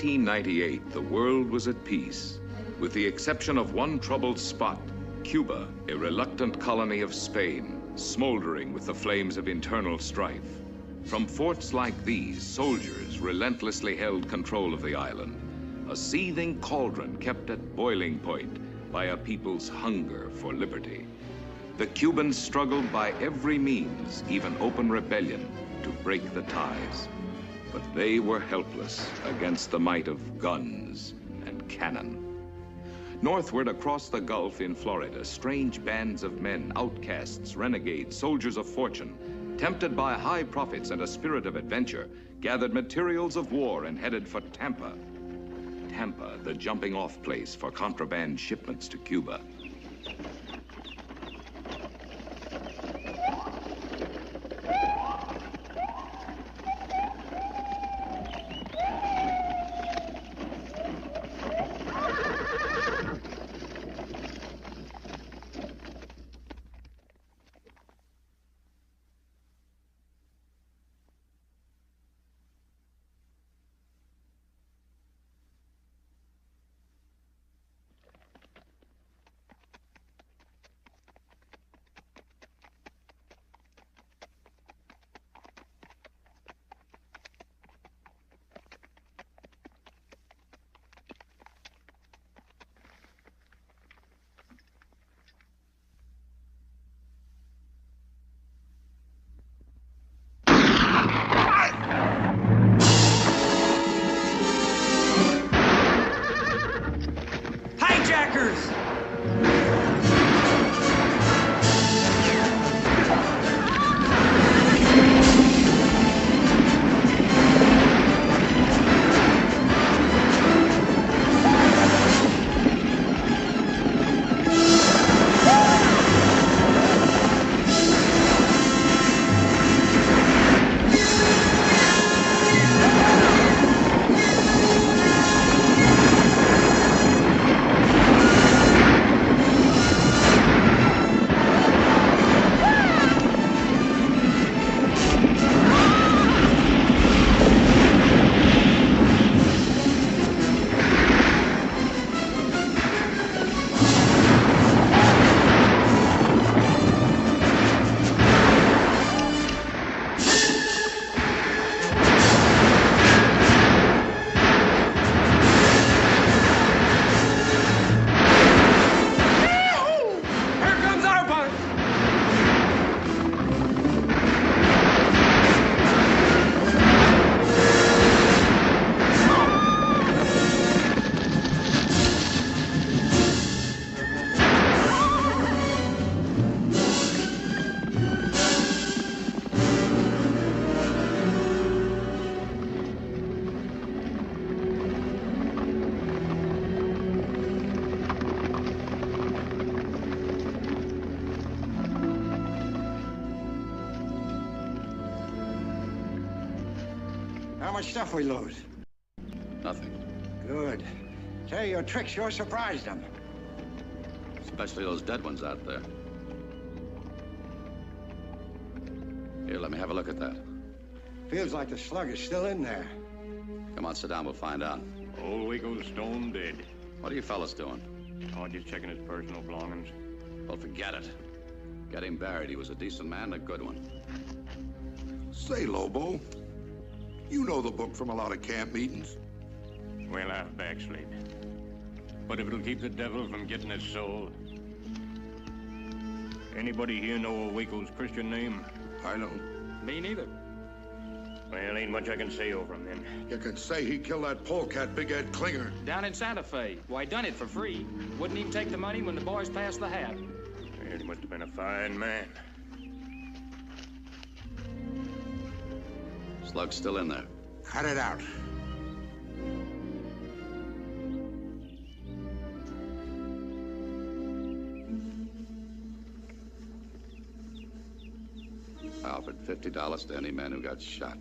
1898, the world was at peace, with the exception of one troubled spot, Cuba, a reluctant colony of Spain, smoldering with the flames of internal strife. From forts like these, soldiers relentlessly held control of the island, a seething cauldron kept at boiling point by a people's hunger for liberty. The Cubans struggled by every means, even open rebellion, to break the ties. But they were helpless against the might of guns and cannon. Northward across the Gulf in Florida, strange bands of men, outcasts, renegades, soldiers of fortune, tempted by high profits and a spirit of adventure, gathered materials of war and headed for Tampa. Tampa, the jumping-off place for contraband shipments to Cuba. How much stuff we lose? Nothing. Good. Say, your tricks sure surprised them. Especially those dead ones out there. Here, let me have a look at that. Feels like the slug is still in there. Come on, sit down, we'll find out. Old Waco's stone dead. What are you fellas doing? Oh, just checking his personal belongings. Well, forget it. Get him buried. He was a decent man and a good one. Say, Lobo, you know the book from a lot of camp meetings. Well, I've backslid. But if it'll keep the devil from getting his soul... Anybody here know old Waco's Christian name? I don't. Me neither. Well, ain't much I can say over him, then. You can say he killed that polecat, Big Ed Klinger. Down in Santa Fe. Why, done it for free. Wouldn't even take the money when the boys passed the hat. Well, he must have been a fine man. Slug's still in there. Cut it out. I offered $50 to any man who got shot.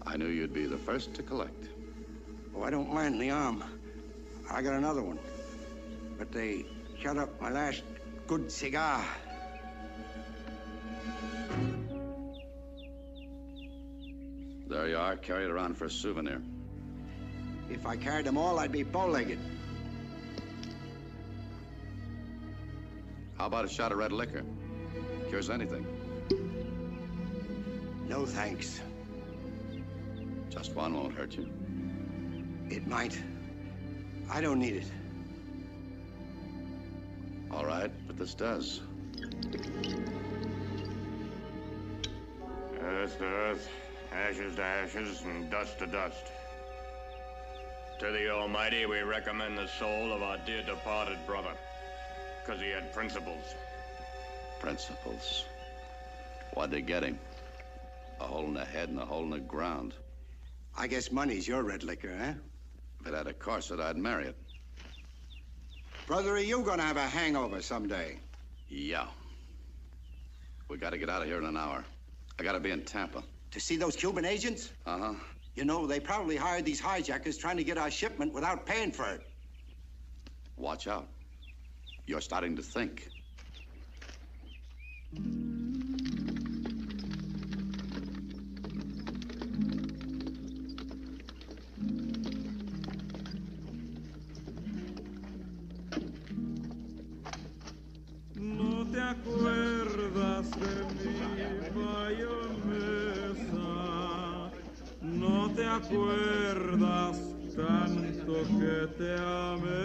I knew you'd be the first to collect. Oh, I don't mind the arm. I got another one. But they shut up my last good cigar. There you are. Carry it around for a souvenir. If I carried them all, I'd be bow-legged. How about a shot of red liquor? Cures anything. No thanks. Just one won't hurt you. It might. I don't need it. All right, but this does. Earth to earth, ashes to ashes, and dust to dust. To the Almighty, we recommend the soul of our dear departed brother, because he had principles. Principles. Why'd they get him? A hole in the head and a hole in the ground. I guess money's your red liquor, eh? If it had a corset, I'd marry it. Brother, are you gonna have a hangover someday? Yeah. We gotta get out of here in an hour. I gotta be in Tampa. To see those Cuban agents? Uh-huh. You know, they probably hired these hijackers trying to get our shipment without paying for it. Watch out. You're starting to think. No te acuerdas de mi mayonesa, no te acuerdas tanto que te amé.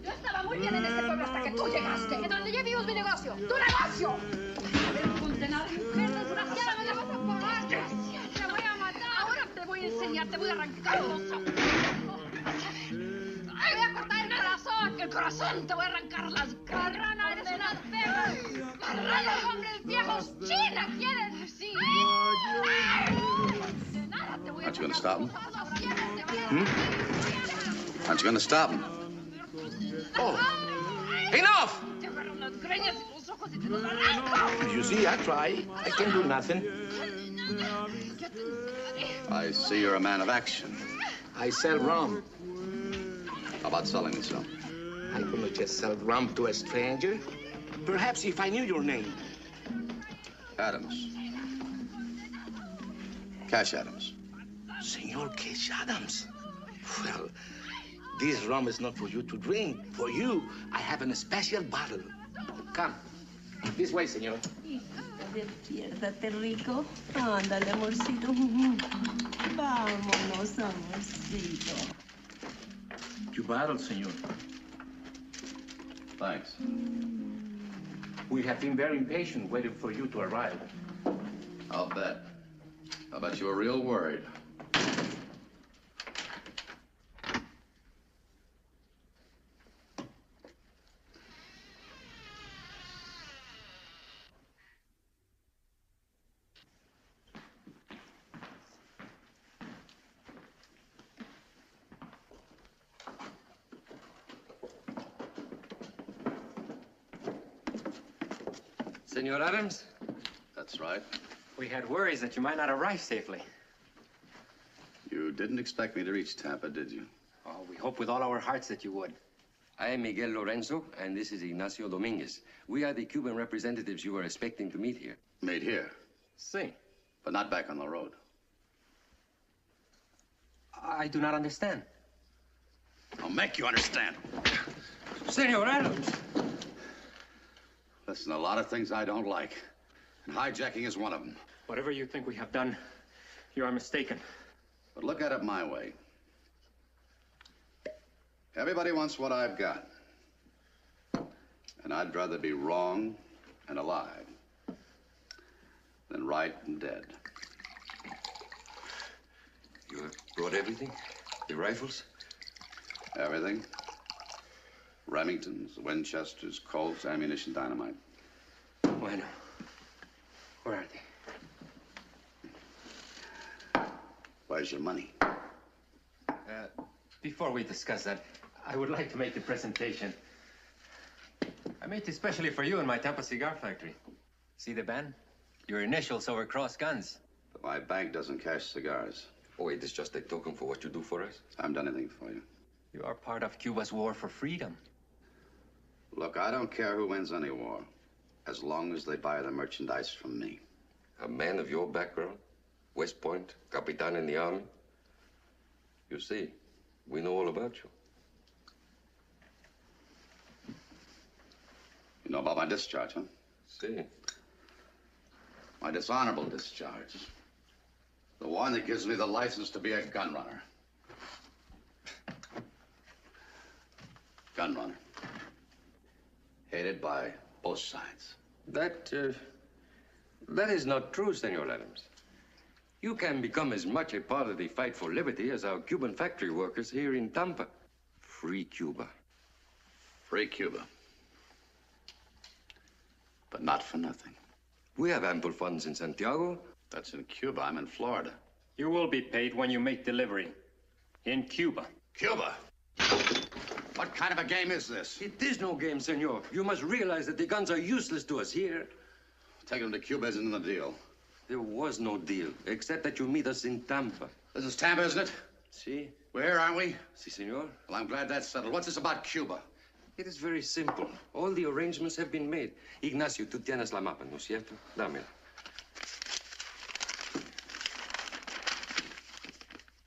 Yo estaba muy bien en este pueblo hasta que tú llegaste. En donde yo vivo es mi negocio. ¡Tu negocio! A ver, condenada mujer desgraciada, me la vas a pagar. Te voy a matar. Ahora te voy a enseñar, te voy a arrancar los ojos. Te voy a cortar el corazón. El corazón te voy a arrancar las garranas. Eres una perra. Marranos, hombres viejos. China, ¿quieres decir? Aren't you gonna stop him? Aren't you gonna stop him? Oh, enough! You see, I try. I can do nothing. I see you're a man of action. I sell rum. How about selling me some? I could not just sell rum to a stranger. Perhaps if I knew your name. Adams. Cash Adams. Senor Cash Adams. Well, this rum is not for you to drink. For you, I have a special bottle. Come. This way, senor. Despiértate, rico. Ándale, amorcito. Vámonos, amorcito. Your bottle, senor. Thanks. We have been very impatient waiting for you to arrive. I'll bet. I'll bet you were real worried. Senor Adams? That's right. We had worries that you might not arrive safely. You didn't expect me to reach Tampa, did you? Oh, we hope with all our hearts that you would. I am Miguel Lorenzo, and this is Ignacio Dominguez. We are the Cuban representatives you were expecting to meet here. Meet here. See. But not back on the road. I do not understand. I'll make you understand. Senor Adams! Listen, a lot of things I don't like, and hijacking is one of them. Whatever you think we have done, you are mistaken. But look at it my way. Everybody wants what I've got. And I'd rather be wrong and alive than right and dead. You have brought everything? The rifles? Everything. Remingtons, Winchesters, Colts, ammunition, dynamite. Bueno. Where are they? Where's your money? Before we discuss that, I would like to make a presentation. I made it especially for you in my Tampa cigar factory. See the band? Your initials over cross guns. But my bank doesn't cash cigars. Oh, wait, this is just a token for what you do for us? I haven't done anything for you. You are part of Cuba's war for freedom. Look, I don't care who wins any war, as long as they buy the merchandise from me. A man of your background? West Point, Capitan in the army? You see, we know all about you. You know about my discharge, huh? See. My dishonorable discharge. The one that gives me the license to be a gun runner. Gun runner. Hated by both sides. That is not true, Senor Adams. You can become as much a part of the fight for liberty as our Cuban factory workers here in Tampa. Free Cuba. Free Cuba. But not for nothing. We have ample funds in Santiago. That's in Cuba. I'm in Florida. You will be paid when you make delivery. In Cuba. Cuba? What kind of a game is this? It is no game, senor. You must realize that the guns are useless to us here. Taking them to Cuba isn't in the deal. There was no deal, except that you meet us in Tampa. This is Tampa, isn't it? Si. We're here, aren't we? Si, senor. Well, I'm glad that's settled. What's this about Cuba? It is very simple. All the arrangements have been made. Ignacio, tú tienes la mapa, ¿no es cierto? Dámela.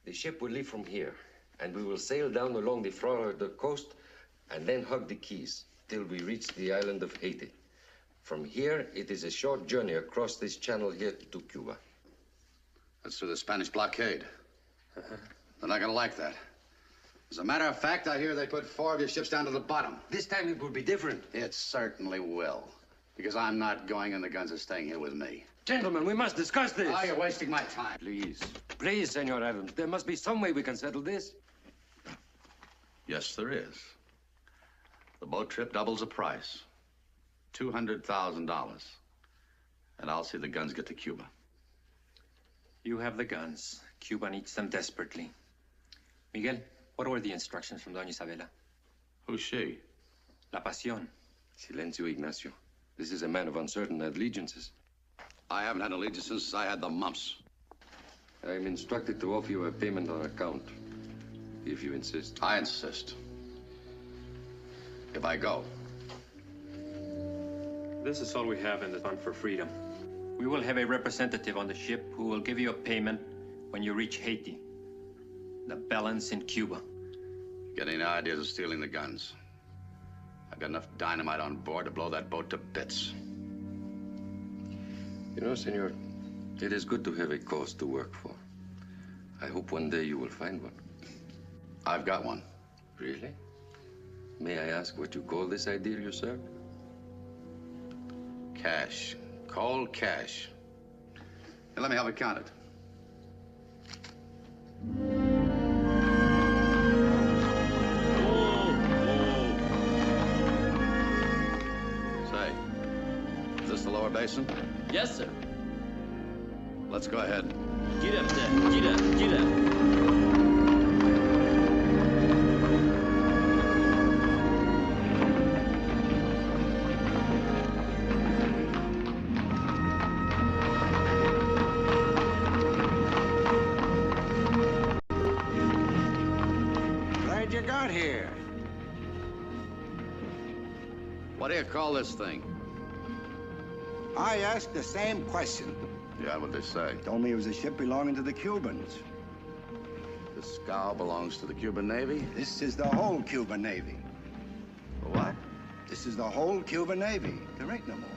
The ship will leave from here, and we will sail down along the Florida coast and then hug the Keys till we reach the island of Haiti. From here, it is a short journey across this channel here to Cuba. That's through the Spanish blockade. They're not gonna like that. As a matter of fact, I hear they put 4 of your ships down to the bottom. This time it will be different. It certainly will. Because I'm not going and the guns are staying here with me. Gentlemen, we must discuss this. Oh, you're wasting my time. Please. Please, Senor Adams. There must be some way we can settle this. Yes, there is. The boat trip doubles the price. $200,000. And I'll see the guns get to Cuba. You have the guns. Cuba needs them desperately. Miguel, what were the instructions from Doña Isabela? Who's she? La Pasión. Silencio, Ignacio. This is a man of uncertain allegiances. I haven't had allegiance since I had the mumps. I am instructed to offer you a payment on account, if you insist. I insist. If I go. This is all we have in the fund for freedom. We will have a representative on the ship who will give you a payment when you reach Haiti. The balance in Cuba. Get any ideas of stealing the guns? I've got enough dynamite on board to blow that boat to bits. You know, senor, it is good to have a cause to work for. I hope one day you will find one. I've got one. Really? May I ask what you call this ideal you serve? Cash. Cold cash. Now, let me help you count it. Say, is this the lower basin? Yes, sir. Let's go ahead. Get up there. Get up. Get up. Glad you got here. What do you call this thing? I asked the same question. Yeah, what'd they say? Told me it was a ship belonging to the Cubans. The scow belongs to the Cuban Navy? This is the whole Cuban Navy. What? This is the whole Cuban Navy. There ain't no more.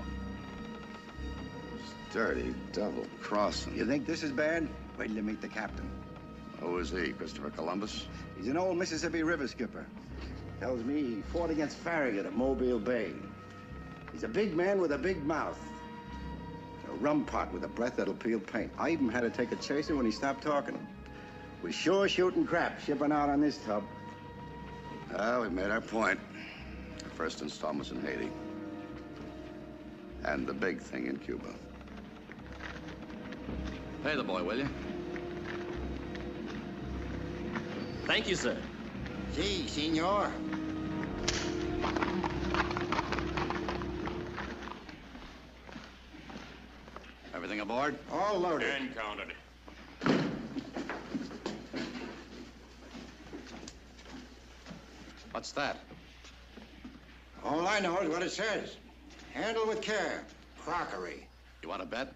Dirty double-crossing. You think this is bad? Wait till you meet the captain. Who is he, Christopher Columbus? He's an old Mississippi River skipper. Tells me he fought against Farragut at Mobile Bay. He's a big man with a big mouth. A rum pot with a breath that'll peel paint. I even had to take a chaser when he stopped talking. We're sure shooting crap shipping out on this tub. Well, we made our point. The first installment's in Haiti. And the big thing in Cuba. Pay the boy, will you? Thank you, sir. Si, senor. Everything aboard? All loaded. And counted. What's that? All I know is what it says. Handle with care. Crockery. You want to bet?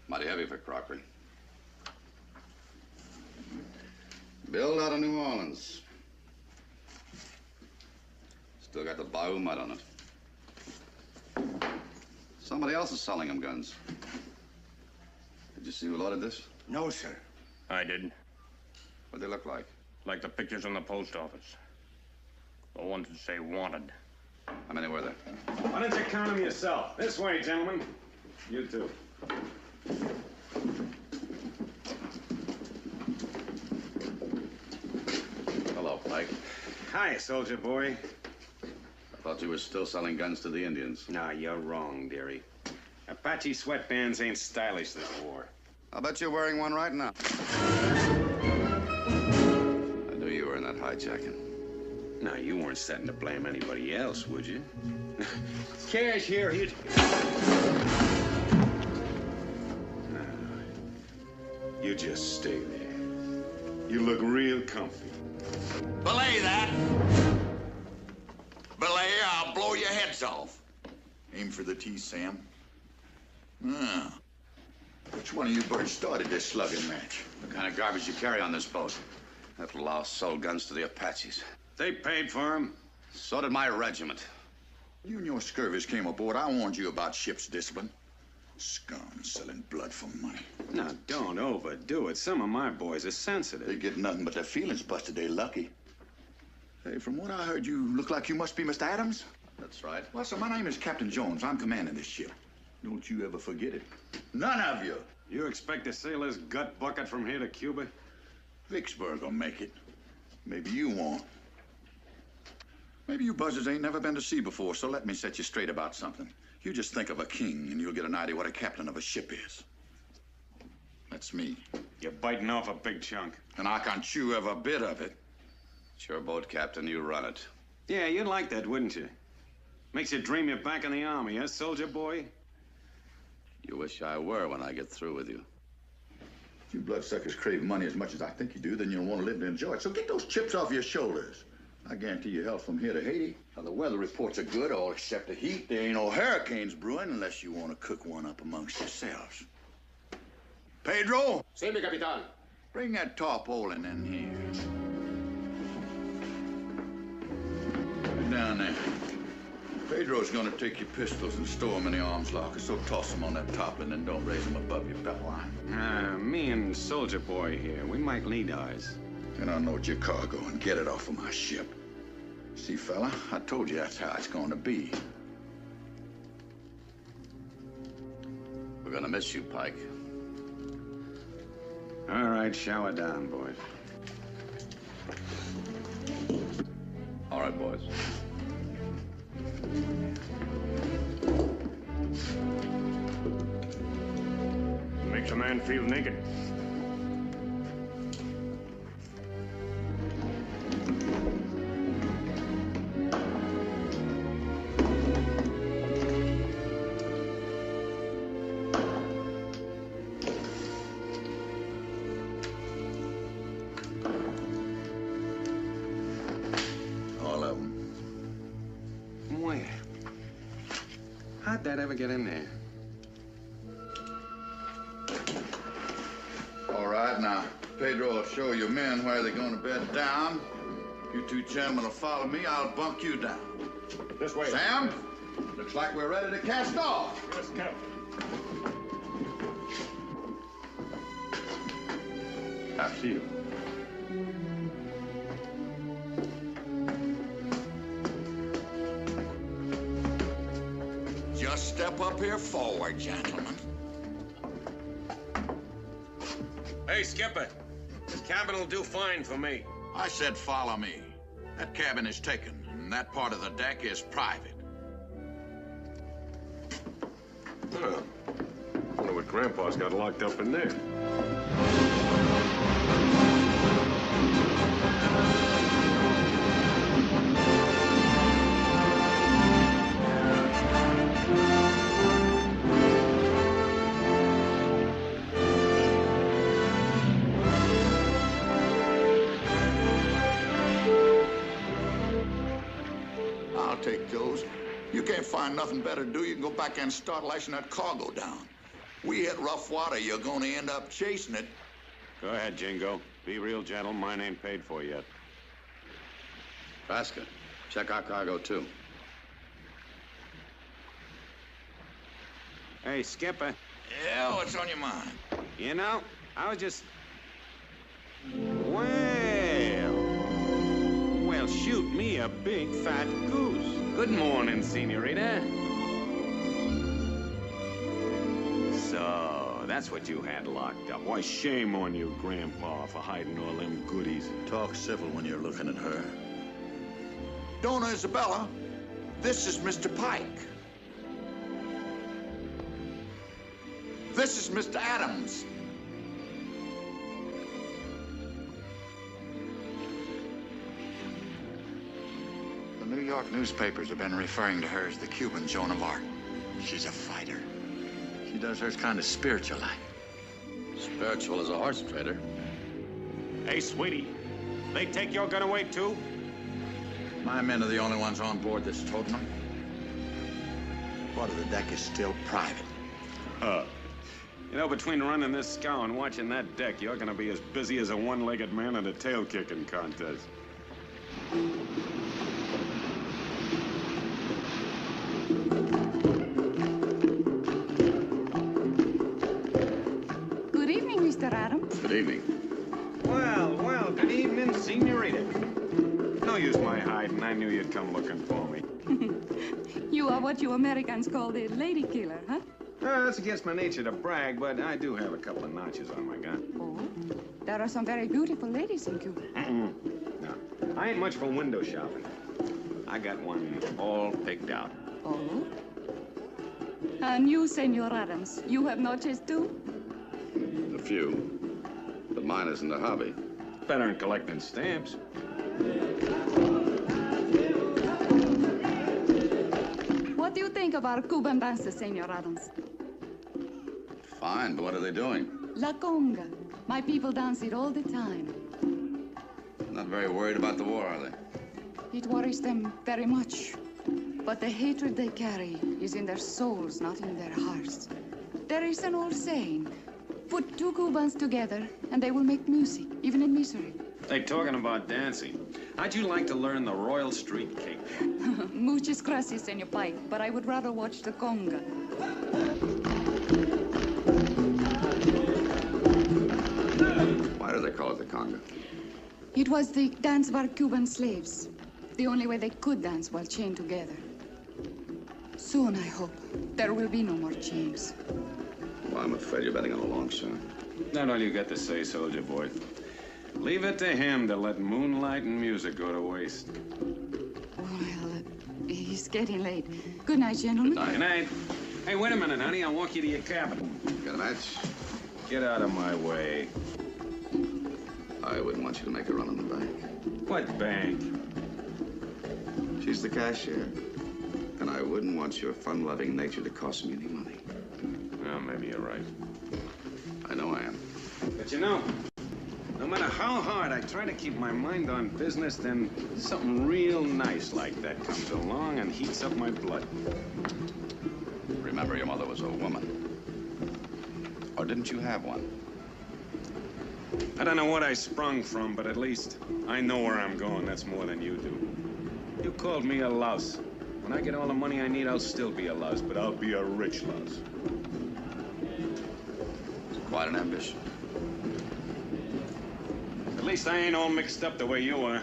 Mighty heavy for crockery. Built out of New Orleans. Still got the Bayou mud on it. Somebody else is selling them guns. Did you see who loaded this? No, sir. I did. What'd they look like? Like the pictures in the post office. The ones that say wanted. How many were there? Why don't you count them yourself? This way, gentlemen. You too. Hello, Pike. Hi, soldier boy. I thought you were still selling guns to the Indians. Nah, you're wrong, dearie. Apache sweatbands ain't stylish this war. I'll bet you're wearing one right now. I knew you were in that hijacking. Now, you weren't setting to blame anybody else, would you? Cash here, you... No. You just stay there. You look real comfy. Belay that. Belay, I'll blow your heads off. Aim for the T, Sam. Ah. Which one of you birds started this slugging match? What kind of garbage you carry on this boat? That louse sold guns to the Apaches. They paid for them. So did my regiment. You and your scurvys came aboard. I warned you about ship's discipline. Scum selling blood for money. Now, don't overdo it. Some of my boys are sensitive. They get nothing but their feelings busted. They're lucky. Hey, from what I heard, you look like you must be Mr. Adams. That's right. Well, sir, my name is Captain Jones. I'm commanding this ship. Don't you ever forget it. None of you. You expect to sail this gut bucket from here to Cuba? Vicksburg will make it. Maybe you won't. Maybe you buzzards ain't never been to sea before, so let me set you straight about something. You just think of a king, and you'll get an idea what a captain of a ship is. That's me. You're biting off a big chunk. And I can chew every bit of it. It's your boat, Captain. You run it. Yeah, you'd like that, wouldn't you? Makes you dream you're back in the army, huh, soldier boy? You wish I were when I get through with you. If you bloodsuckers crave money as much as I think you do, then you'll want to live to enjoy it. So get those chips off your shoulders. I guarantee you health from here to Haiti. Now, the weather reports are good, all except the heat. There ain't no hurricanes brewing unless you want to cook one up amongst yourselves. Pedro? Sí, mi capitán. Bring that tarpaulin in here. Put it down there. Pedro's gonna take your pistols and store them in the arms locker, so toss them on that tarpaulin and don't raise them above your belt line. Me and soldier boy here, we might need eyes. Then unload your cargo and get it off of my ship. See, fella, I told you that's how it's gonna be. We're gonna miss you, Pike. All right, shower down, boys. All right, boys. Makes a man feel naked. All of them. Where? How'd that ever get in there? All right, now, Pedro will show your men where they're gonna bed down. You two gentlemen will follow me. I'll bunk you down. This way. Sam, looks like we're ready to cast off. Yes, Captain. After you. Just step up here forward, gentlemen. Hey, Skipper. This cabin will do fine for me. I said follow me. That cabin is taken, and that part of the deck is private. Huh. Wonder what Grandpa's got locked up in there. I'll take those. You can't find nothing better to do. You can go back and start lashing that cargo down. We hit rough water, you're going to end up chasing it. Go ahead, Jingo. Be real, gentle. Mine ain't paid for yet. Vasca, check our cargo, too. Hey, Skipper. Yeah, what's on your mind? You know, I was just... Well, shoot me a big fat goose. Good morning, senorita. So, that's what you had locked up. Why, shame on you, Grandpa, for hiding all them goodies. Talk civil when you're looking at her. Donna Isabella, this is Mr. Pike. This is Mr. Adams. The New York newspapers have been referring to her as the Cuban Joan of Arc. She's a fighter. She does hers kind of spiritual-like. Spiritual as a horse trader. Hey, sweetie, they take your gun away, too? My men are the only ones on board this totem. Part of the deck is still private. You know, between running this scow and watching that deck, you're gonna be as busy as a one-legged man at a tail-kicking contest. Good evening, Mr. Adams. Good evening. Well, good evening, senorita. No use my hiding. I knew you'd come looking for me. You are what you Americans call the lady killer, huh? It's against my nature to brag, but I do have a couple of notches on my gun. Oh, there are some very beautiful ladies in Cuba. No, I ain't much for window shopping. I got one all picked out. Oh? And you, Senor Adams, you have notches too? A few. But mine isn't a hobby. Better than collecting stamps. What do you think of our Cuban dances, Senor Adams? Fine, but what are they doing? La conga. My people dance it all the time. Not very worried about the war, are they? It worries them very much. But the hatred they carry is in their souls, not in their hearts. There is an old saying, put two Cubans together and they will make music, even in misery. Hey, talking about dancing, how'd you like to learn the Royal Street Cake? Muchas gracias, Senor Pike, but I would rather watch the conga. Why do they call it the conga? It was the dance of our Cuban slaves. The only way they could dance while chained together. Soon, I hope, there will be no more chains. Well, I'm afraid you're betting on a long shot. Not all you got to say, soldier boy. Leave it to him to let moonlight and music go to waste. Well, he's getting late. Good night, gentlemen. Good night. Hey, wait a minute, honey. I'll walk you to your cabin. Got a match? Get out of my way. I wouldn't want you to make a run on the bank. What bank? She's the cashier. And I wouldn't want your fun-loving nature to cost me any money. Well, maybe you're right. I know I am. But you know, no matter how hard I try to keep my mind on business, then something real nice like that comes along and heats up my blood. Remember, your mother was a woman. Or didn't you have one? I don't know what I sprung from, but at least I know where I'm going. That's more than you do. You called me a louse. When I get all the money I need, I'll still be a louse, but I'll be a rich louse. Quite an ambition. At least I ain't all mixed up the way you are.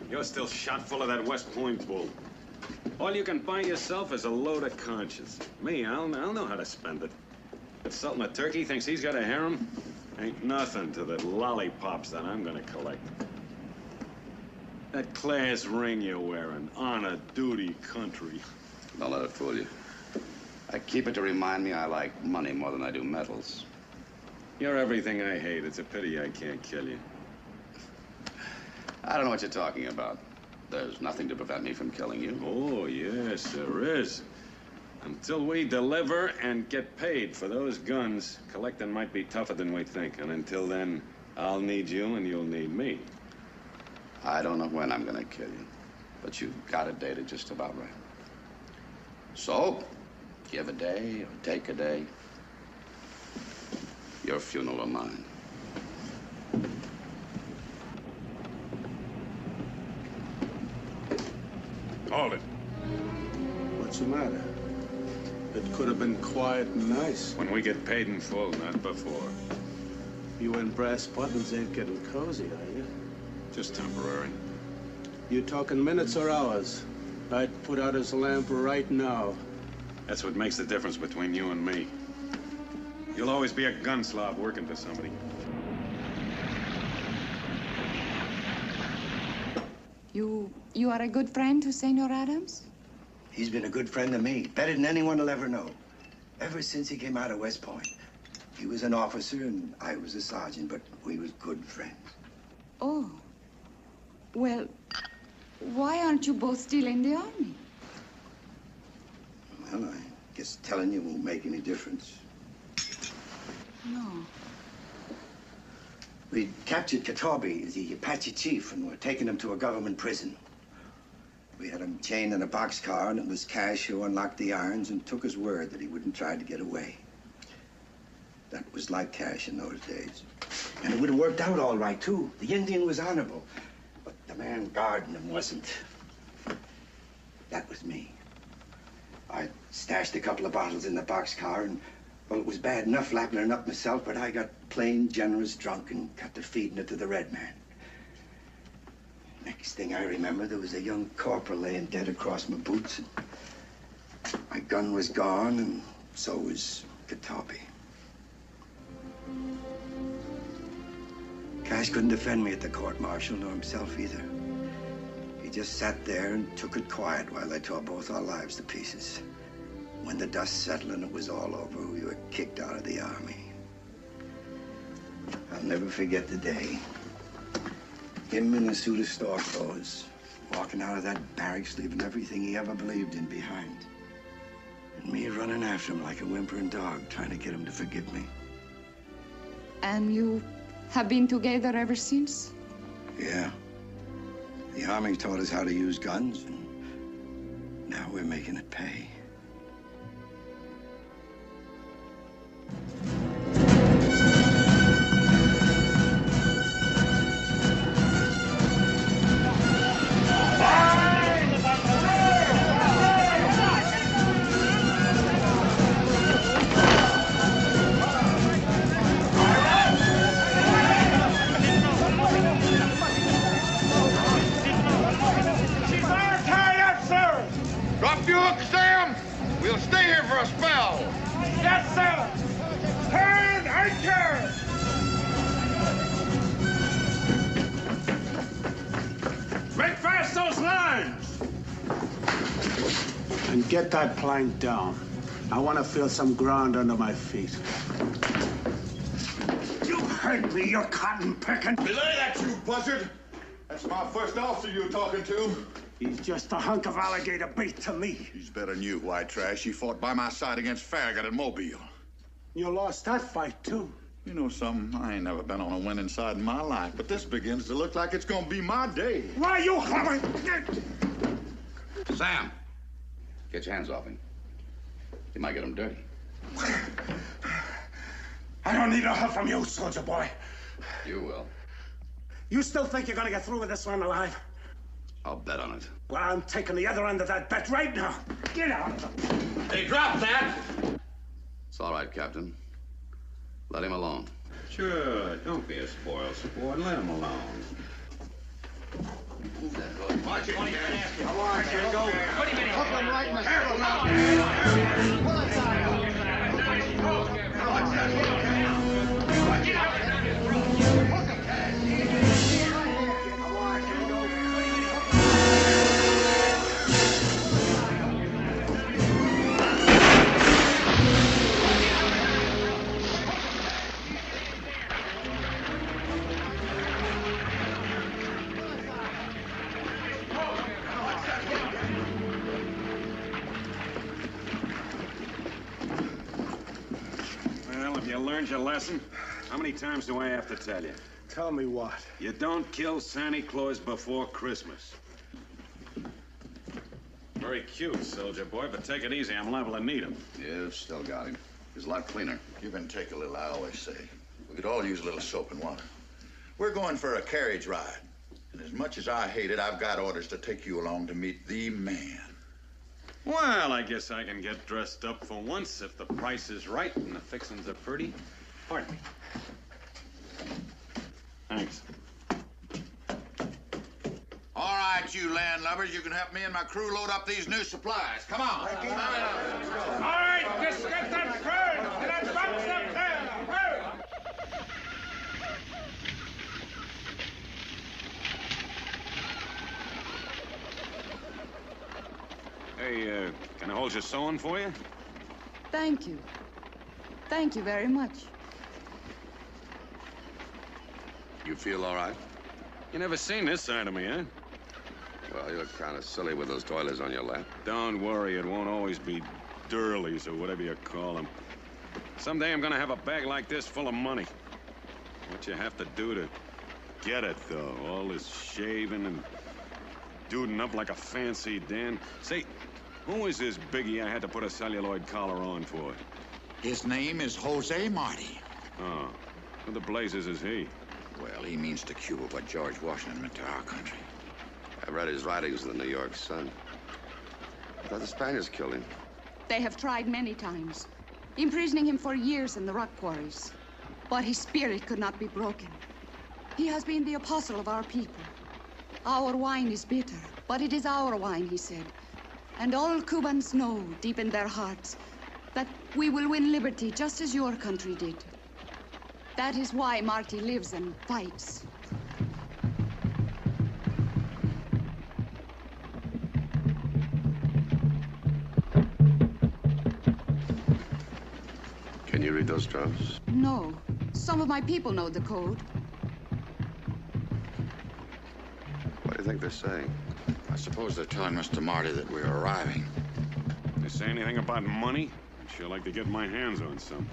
You're still shot full of that West Point bull. All you can buy yourself is a load of conscience. Me, I'll know how to spend it. If Sultan of Turkey thinks he's got a harem, ain't nothing to the lollipops that I'm gonna collect. That class ring you're wearing, honor, duty, country. Don't let it fool you. I keep it to remind me I like money more than I do medals. You're everything I hate. It's a pity I can't kill you. I don't know what you're talking about. There's nothing to prevent me from killing you. Oh, yes, there is. Until we deliver and get paid for those guns, collecting might be tougher than we think. And until then, I'll need you and you'll need me. I don't know when I'm gonna kill you, but you've got it dated just about right. So, give a day or take a day. Your funeral or mine. Hold it. What's the matter? It could have been quiet and nice. When we get paid in full, not before. You and brass buttons ain't getting cozy, are you? Just temporary. You talking minutes or hours? I'd put out his lamp right now. That's what makes the difference between you and me. You'll always be a gun slob working for somebody. You are a good friend to Senor Adams? He's been a good friend to me, better than anyone will ever know. Ever since he came out of West Point. He was an officer and I was a sergeant, but we was good friends. Oh. Well, why aren't you both still in the army? Well, I guess telling you won't make any difference. No. We captured Katabi, the Apache chief, and we're taking him to a government prison. We had him chained in a boxcar, and it was Cash who unlocked the irons and took his word that he wouldn't try to get away. That was like Cash in those days. And it would have worked out all right, too. The Indian was honorable, but the man guarding him wasn't. That was me. I stashed a couple of bottles in the boxcar, and, well, it was bad enough lapping it up myself, but I got plain generous drunk and got to feeding it to the red man. Next thing I remember, there was a young corporal laying dead across my boots. And my gun was gone, and so was Katabi. Cash couldn't defend me at the court-martial, nor himself either. He just sat there and took it quiet while they tore both our lives to pieces. When the dust settled and it was all over, we were kicked out of the army. I'll never forget the day. Him in a suit of store clothes, walking out of that barracks, leaving everything he ever believed in behind. And me running after him like a whimpering dog, trying to get him to forgive me. And you have been together ever since? Yeah. The army taught us how to use guns, and now we're making it pay. And get that plank down. I want to feel some ground under my feet. You heard me, you cotton picking. Belay that, you buzzard! That's my first officer you're talking to. He's just a hunk of alligator bait to me. He's better than you, white trash. He fought by my side against Farragut at Mobile. You lost that fight, too. You know something? I ain't never been on a winning side in my life, but this begins to look like it's gonna be my day. Why you having... Sam! Get your hands off him. You might get him dirty. I don't need no help from you, soldier boy. You will. You still think you're gonna get through with this one alive? I'll bet on it. Well, I'm taking the other end of that bet right now. Get out. Hey, drop that! It's all right, Captain. Let him alone. Sure, don't be a spoiled sport. Let him alone. Watch it, Come on, kid, go. 20 minutes. Hook him right in the head. Learned your lesson? How many times do I have to tell you? Tell me what? You don't kill Santa Claus before Christmas. Very cute, soldier boy, but take it easy. I'm liable to need him. Yeah, still got him. He's a lot cleaner. You can take a little, I always say. We could all use a little soap and water. We're going for a carriage ride. And as much as I hate it, I've got orders to take you along to meet the man. Well, I guess I can get dressed up for once if the price is right and the fixings are pretty. Pardon me. Thanks. All right, you landlubbers, you can help me and my crew load up these new supplies. Come on. All right, just get that fur and that box up there. Hurry. Hey, can I hold your sewing for you? Thank you. Thank you very much. You feel all right? You never seen this side of me, huh? Well, you look kind of silly with those toilets on your lap. Don't worry, it won't always be durlies or whatever you call them. Someday I'm gonna have a bag like this full of money. What you have to do to get it, though, all this shaving and duding up like a fancy Dan. Say, who is this biggie I had to put a celluloid collar on for? His name is Jose Marti. Oh, who the blazes is he? Well, he means to Cuba what George Washington meant to our country. I read his writings in the New York Sun. I thought the Spaniards killed him. They have tried many times, imprisoning him for years in the rock quarries. But his spirit could not be broken. He has been the apostle of our people. Our wine is bitter, but it is our wine, he said. And all Cubans know, deep in their hearts, that we will win liberty just as your country did. That is why Marti lives and fights. Can you read those drafts? No. Some of my people know the code. What do you think they're saying? I suppose they're telling Mr. Marti that we're arriving. They say anything about money? I'd sure like to get my hands on some.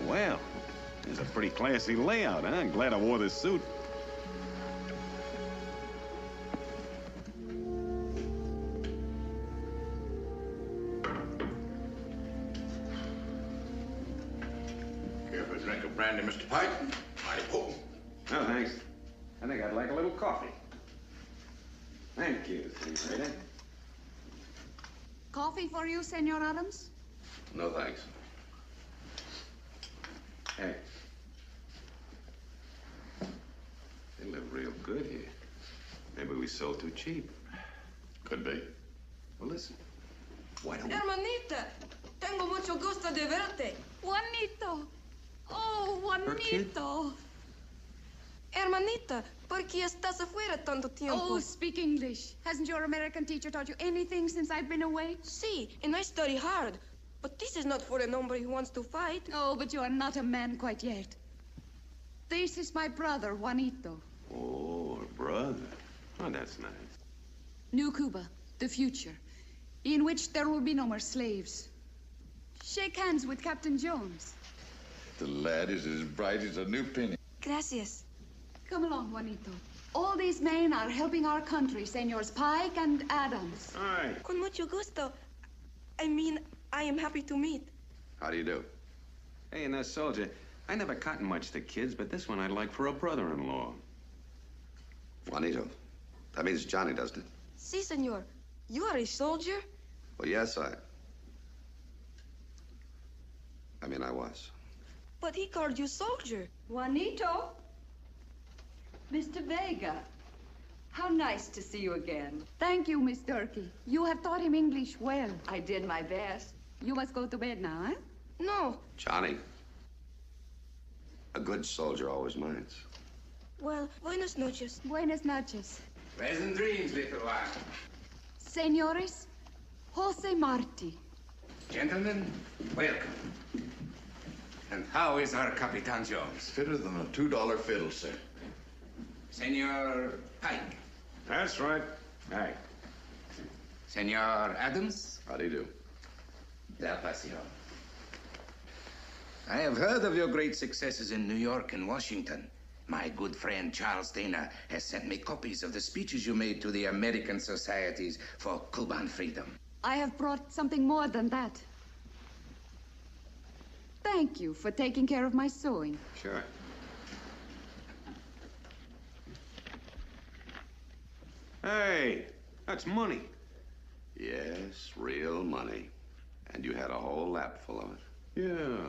Well. There's a pretty classy layout, huh? I'm glad I wore this suit. Care for a drink of brandy, Mr. Pike? Mighty potent. Oh, thanks. I think I'd like a little coffee. Thank you, Senorita. Coffee for you, Senor Adams? No, thanks. Hey. They live real good here. Maybe we sold too cheap. Could be. Well, listen. Why don't we... Hermanita, tengo mucho gusto de verte. Juanito. Oh, Juanito. Hermanita, ¿por qué estás afuera tanto tiempo? Oh, speak English. Hasn't your American teacher taught you anything since I've been away? Sí, and I study hard. But this is not for a hombre who wants to fight. Oh, but you are not a man quite yet. This is my brother, Juanito. Oh, a brother. Oh, that's nice. New Cuba, the future, in which there will be no more slaves. Shake hands with Captain Jones. The lad is as bright as a new penny. Gracias. Come along, Juanito. All these men are helping our country, Senors Pike and Adams. All right. Con mucho gusto. I mean, I am happy to meet. How do you do? Hey, and that soldier, I never cotton much to kids, but this one I'd like for a brother-in-law. Juanito. That means Johnny, doesn't it? Si, senor. You are a soldier? Well, yes, I was. But he called you soldier. Juanito? Mr. Vega. How nice to see you again. Thank you, Miss Turkey. You have taught him English well. I did my best. You must go to bed now, eh? No. Johnny. A good soldier always minds. Well, buenas noches. Buenas noches. Pleasant dreams, little one. Senores, Jose Marti. Gentlemen, welcome. And how is our Capitan Jones? Fitter than a $2 fiddle, sir. Senor Pike. That's right. Hey. Senor Adams. How do you do? Del Paseo. I have heard of your great successes in New York and Washington. My good friend Charles Dana has sent me copies of the speeches you made to the American societies for Cuban freedom. I have brought something more than that. Thank you for taking care of my sewing. Sure. Hey, that's money. Yes, real money. And you had a whole lap full of it. Yeah.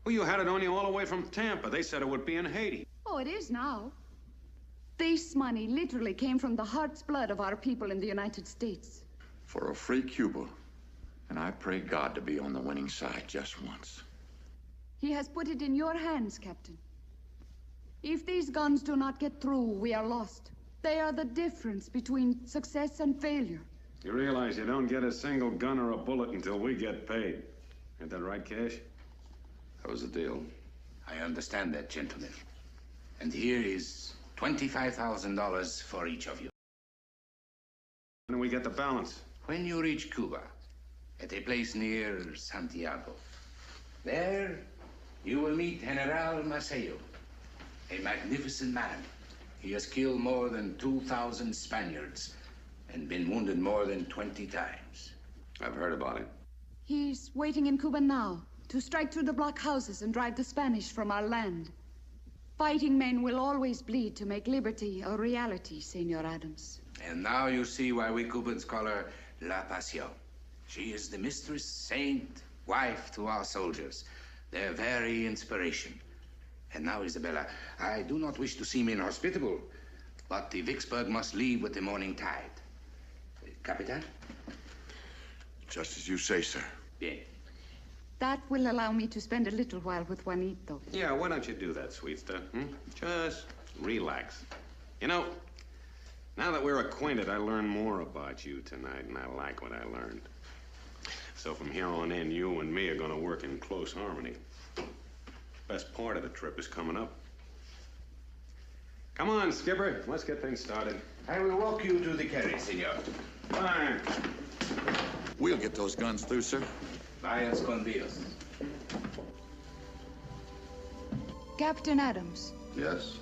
Well, you had it on you all the way from Tampa. They said it would be in Haiti. Oh, it is now. This money literally came from the heart's blood of our people in the United States. For a free Cuba. And I pray God to be on the winning side just once. He has put it in your hands, Captain. If these guns do not get through, we are lost. They are the difference between success and failure. You realize you don't get a single gun or a bullet until we get paid. Ain't that right, Cash? That was the deal. I understand that, gentlemen. And here is $25,000 for each of you. When do we get the balance? When you reach Cuba, at a place near Santiago, there you will meet General Maceo, a magnificent man. He has killed more than 2,000 Spaniards and been wounded more than 20 times. I've heard about him. He's waiting in Cuba now to strike through the blockhouses and drive the Spanish from our land. Fighting men will always bleed to make liberty a reality, Senor Adams. And now you see why we Cubans call her La Pasión. She is the mistress, saint, wife to our soldiers, their very inspiration. And now, Isabella, I do not wish to seem inhospitable, but the Vicksburg must leave with the morning tide. Capitan? Just as you say, sir. Bien. That will allow me to spend a little while with Juanito. Yeah, why don't you do that, sweet stuff? Just relax. You know, now that we're acquainted, I learned more about you tonight, and I like what I learned. So from here on in, you and me are going to work in close harmony. Best part of the trip is coming up. Come on, Skipper. Let's get things started. I will walk you to the carriage, senor. Fine. We'll get those guns through, sir. Vaya escondidos. Captain Adams. Yes?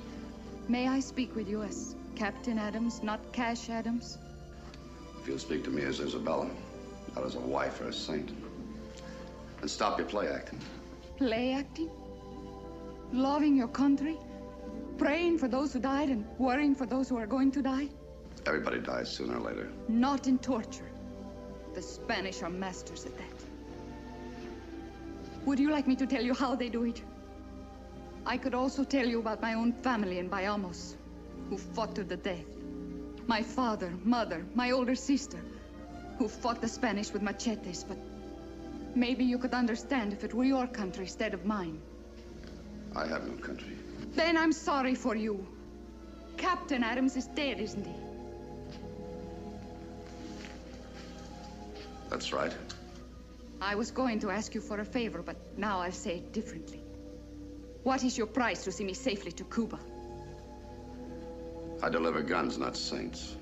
May I speak with you as Captain Adams, not Cash Adams? If you'll speak to me as Isabella, not as a wife or a saint. And stop your play acting. Play acting? Loving your country? Praying for those who died and worrying for those who are going to die? Everybody dies sooner or later. Not in torture. The Spanish are masters at that. Would you like me to tell you how they do it? I could also tell you about my own family in Bayamos, who fought to the death. My father, mother, my older sister, who fought the Spanish with machetes, but maybe you could understand if it were your country instead of mine. I have no country. Then I'm sorry for you. Captain Adams is dead, isn't he? That's right. I was going to ask you for a favor, but now I'll say it differently. What is your price to see me safely to Cuba? I deliver guns, not saints.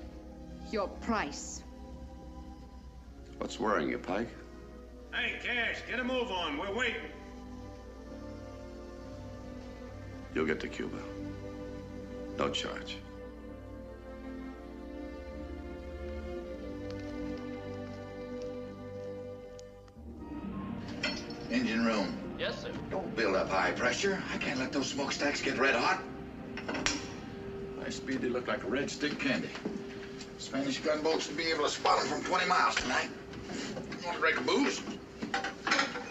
Your price. What's worrying you, Pike? Hey, Cash, get a move on. We're waiting. You'll get to Cuba. No charge. Engine room. Yes, sir. Don't build up high pressure. I can't let those smokestacks get red hot. High speed, they look like a red stick candy. Spanish gunboats will be able to spot them from 20 miles tonight. Want to break a booze?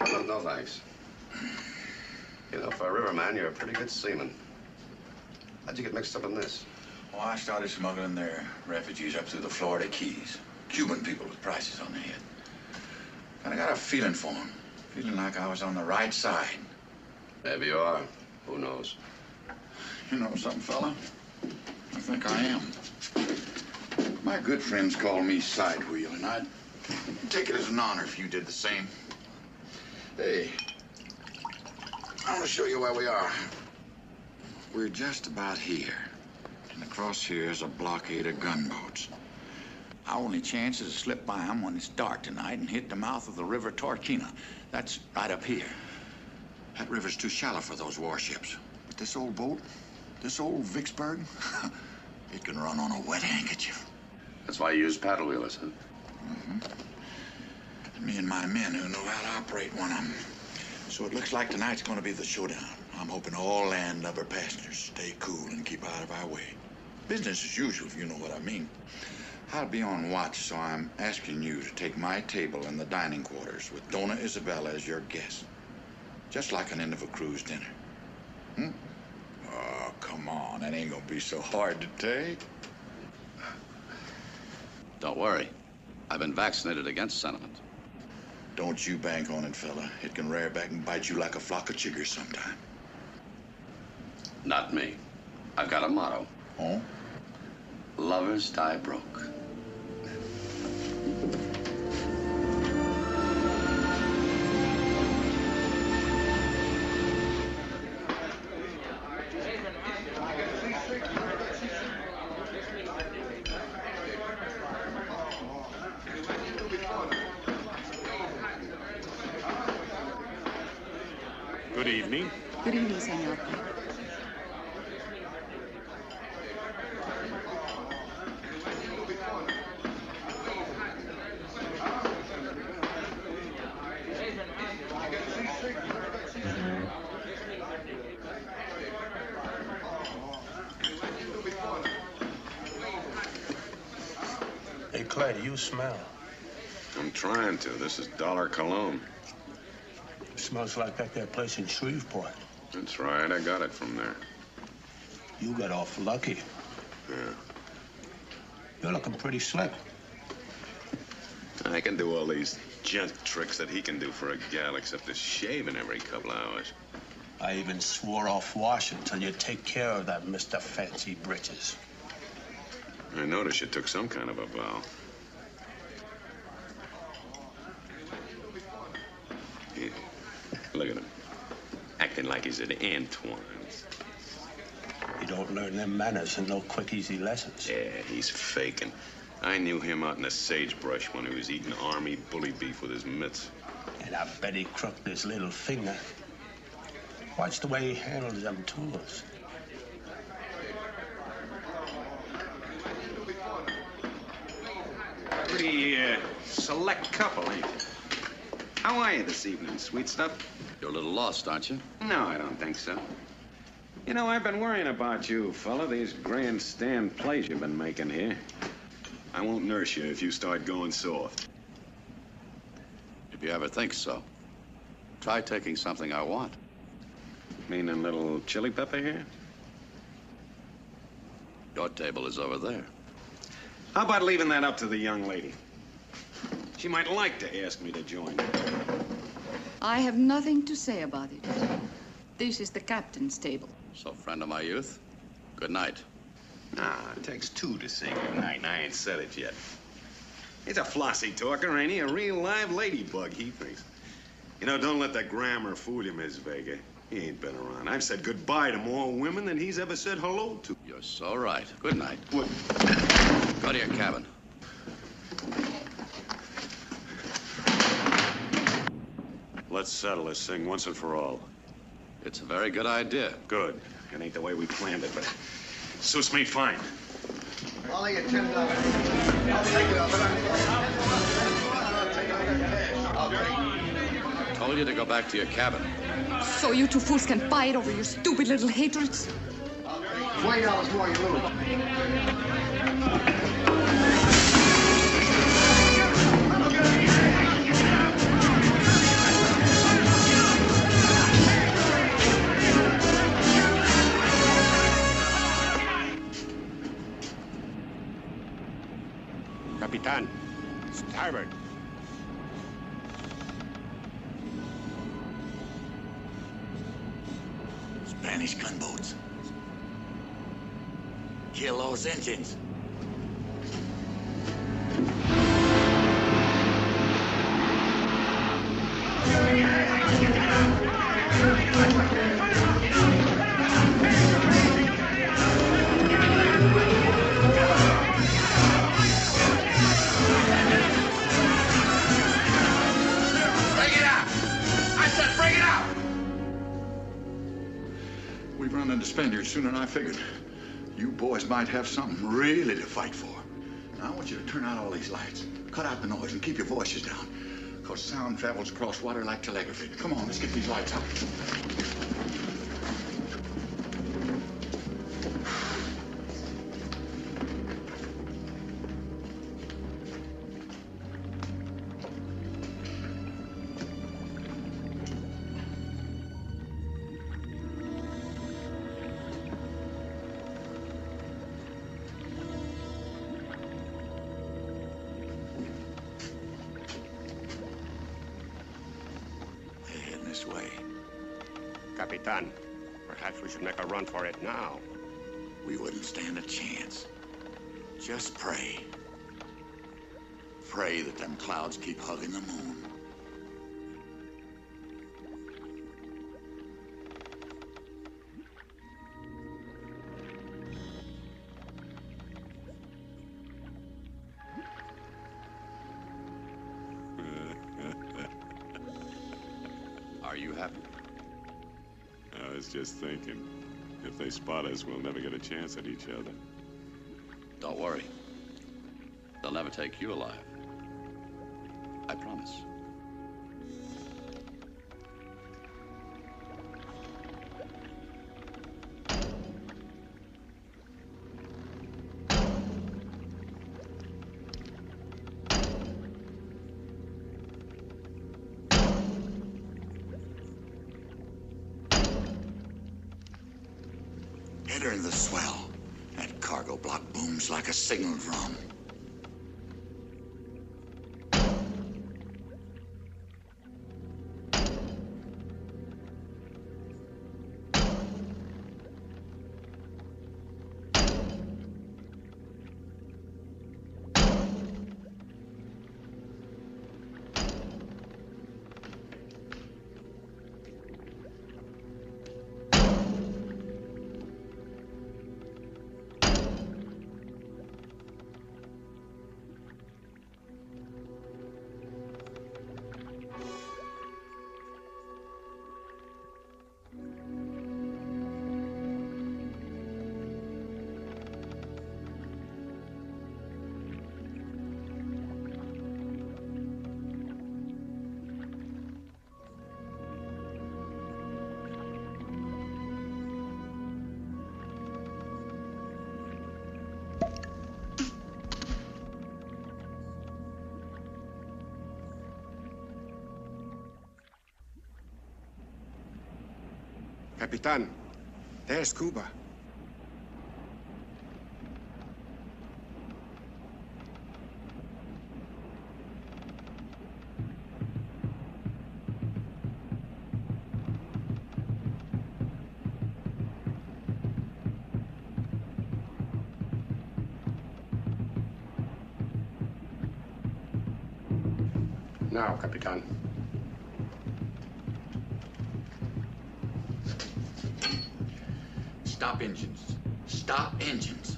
No, thanks. You know, for a riverman, you're a pretty good seaman. How'd you get mixed up in this? Well, I started smuggling their refugees up through the Florida Keys. Cuban people with prices on their head. And I got a feeling for them. Feeling like I was on the right side. Maybe you are. Who knows? You know something, fella? I think I am. My good friends call me Sidewheel, and I'd take it as an honor if you did the same. Hey, I want to show you where we are. We're just about here. And across here is a blockade of gunboats. Our only chance is to slip by them when it's dark tonight and hit the mouth of the river Torquina. That's right up here. That river's too shallow for those warships. But this old boat, this old Vicksburg, it can run on a wet handkerchief. That's why you use paddle wheelers, huh? Mm-hmm. Me and my men who know how to operate one of them. So it looks like tonight's going to be the showdown. I'm hoping all landlubber passengers stay cool and keep out of our way. Business as usual, if you know what I mean. I'll be on watch, so I'm asking you to take my table in the dining quarters with Dona Isabella as your guest. Just like an end of a cruise dinner. Hmm? Oh, come on. That ain't gonna be so hard to take. Don't worry. I've been vaccinated against sentiment. Don't you bank on it, fella. It can rear back and bite you like a flock of chiggers sometime. Not me. I've got a motto. Oh? Lovers die broke. Good evening. Good evening, senor. Hey, Clay, do you smell? I'm trying to. This is dollar cologne. Smells like that there place in Shreveport. That's right. I got it from there. You got off lucky. Yeah. You're looking pretty slick. I can do all these gent tricks that he can do for a gal, except to shaving every couple of hours. I even swore off washing until you take care of that Mr. Fancy Britches. I noticed you took some kind of a vow. Yeah. Look at him. Acting like he's at Antoine's. You don't learn them manners in no quick, easy lessons. Yeah, he's faking. I knew him out in the sagebrush when he was eating army bully beef with his mitts. And I bet he crooked his little finger. Watch the way he handles them tools. Pretty, select couple, ain't you? How are you this evening, sweet stuff? You're a little lost, aren't you? No, I don't think so. You know, I've been worrying about you, fella, these grandstand plays you've been making here. I won't nurse you if you start going soft. If you ever think so, try taking something I want. Mean a little chili pepper here? Your table is over there. How about leaving that up to the young lady? She might like to ask me to join her. I have nothing to say about it. This is the captain's table. So, friend of my youth, good night. Nah, it takes two to say goodnight, and I ain't said it yet. He's a flossy talker, ain't he? A real live ladybug, he thinks. You know, don't let that grammar fool you, Miss Vega. He ain't been around. I've said goodbye to more women than he's ever said hello to. You're so right. Good night. What? Go to your cabin. Let's settle this thing once and for all. It's a very good idea. Good. It ain't the way we planned it, but suits me fine. I'll lay you $10. I'll take it. Told you to go back to your cabin. So you two fools can fight over your stupid little hatreds? $20 more, you lose. Capitan, starboard. Spanish gunboats. Kill those engines. We've run into Spaniards sooner than I figured. You boys might have something really to fight for. Now, I want you to turn out all these lights, cut out the noise, and keep your voices down. Because sound travels across water like telegraphy. Come on, let's get these lights out. Capitan, perhaps we should make a run for it now. We wouldn't stand a chance. Just pray. Pray that them clouds keep hugging the moon. Are you happy? I was just thinking, if they spot us, we'll never get a chance at each other. Don't worry. They'll never take you alive. I promise. Enter the swell. That cargo block booms like a signal drum. Capitan, there's Cuba. Now, Capitan. Stop engines. Stop engines.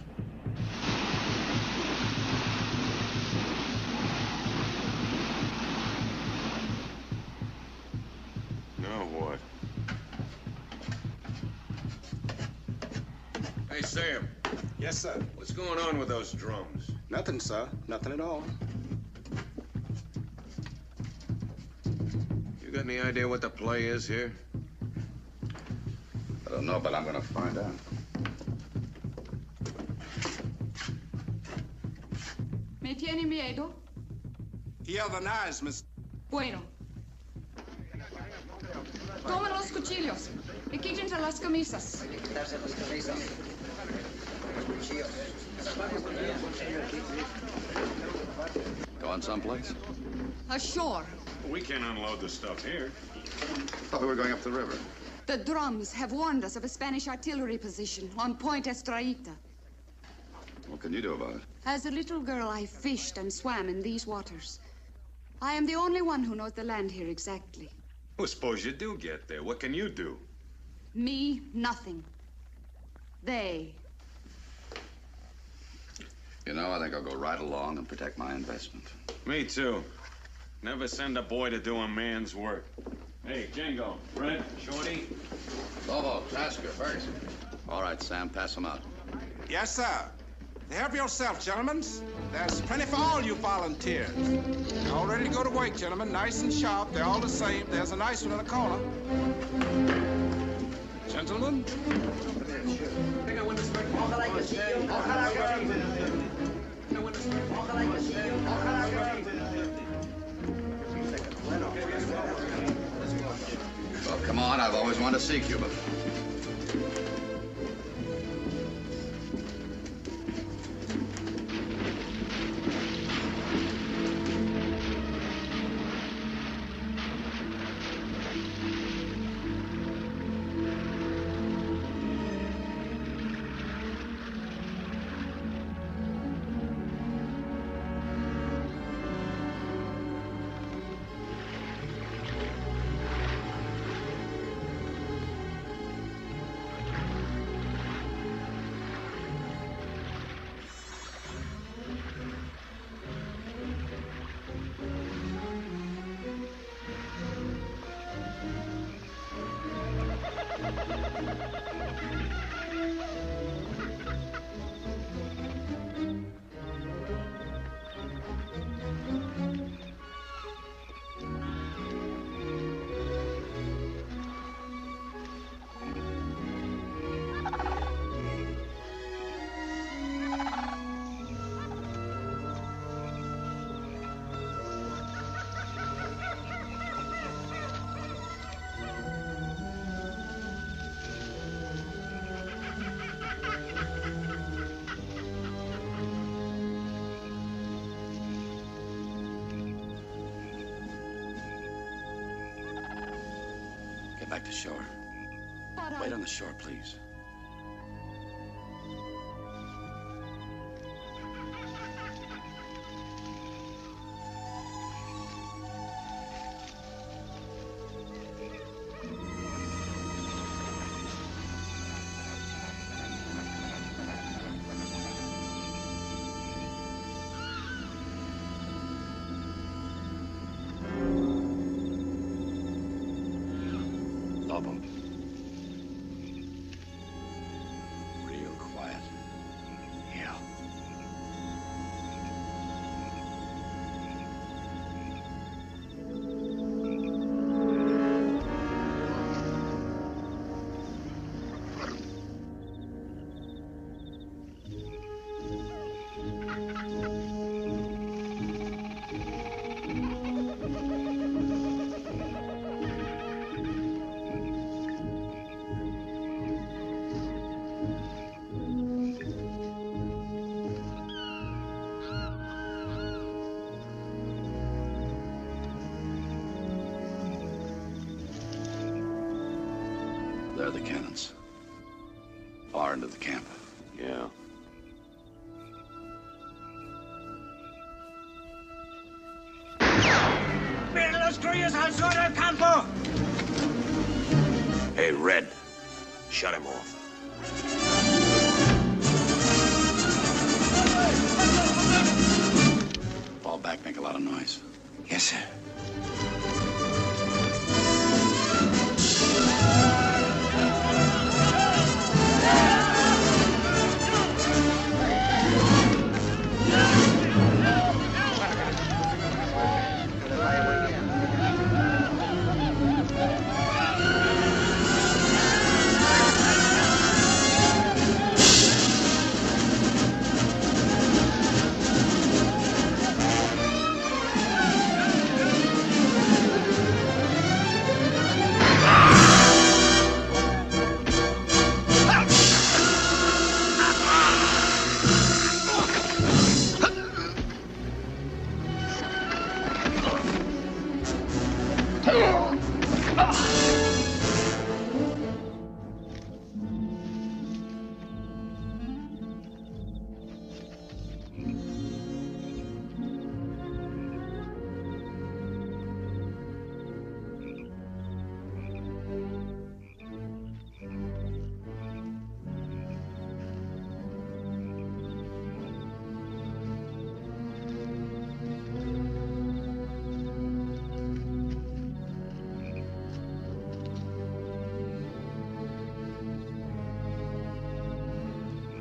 Now what? Hey, Sam. Yes, sir. What's going on with those drums? Nothing, sir. Nothing at all. You got any idea what the play is here? I don't know, but I'm gonna find out. ¿Me tiene miedo? Here are the knives, Miss. Bueno. Tomen los cuchillos y quítense las camisas. Going someplace? Ashore. We can't unload the stuff here. Thought we were going up the river. The drums have warned us of a Spanish artillery position on Point Estrellita. What can you do about it? As a little girl, I fished and swam in these waters. I am the only one who knows the land here exactly. Well, suppose you do get there. What can you do? Me, nothing. They. You know, I think I'll go right along and protect my investment. Me too. Never send a boy to do a man's work. Hey, Django, Fred, Shorty. Lobo, Tasker, Ferguson. All right, Sam, pass them out. Yes, sir. Help yourself, gentlemen. There's plenty for all you volunteers. You're all ready to go to work, gentlemen. Nice and sharp. They're all the same. There's a nice one in the corner. Gentlemen. Well, come on. I've always wanted to see Cuba. Get back to shore. Wait on the shore, please. Lobo. Real quiet. Yeah. There are the cannons. Far into the camp. Yeah. ¡Miren los críos al sur del campo! Hey, Red. Shut him off. Fall back, make a lot of noise. Yes, sir.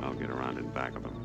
I'll get around in back of him.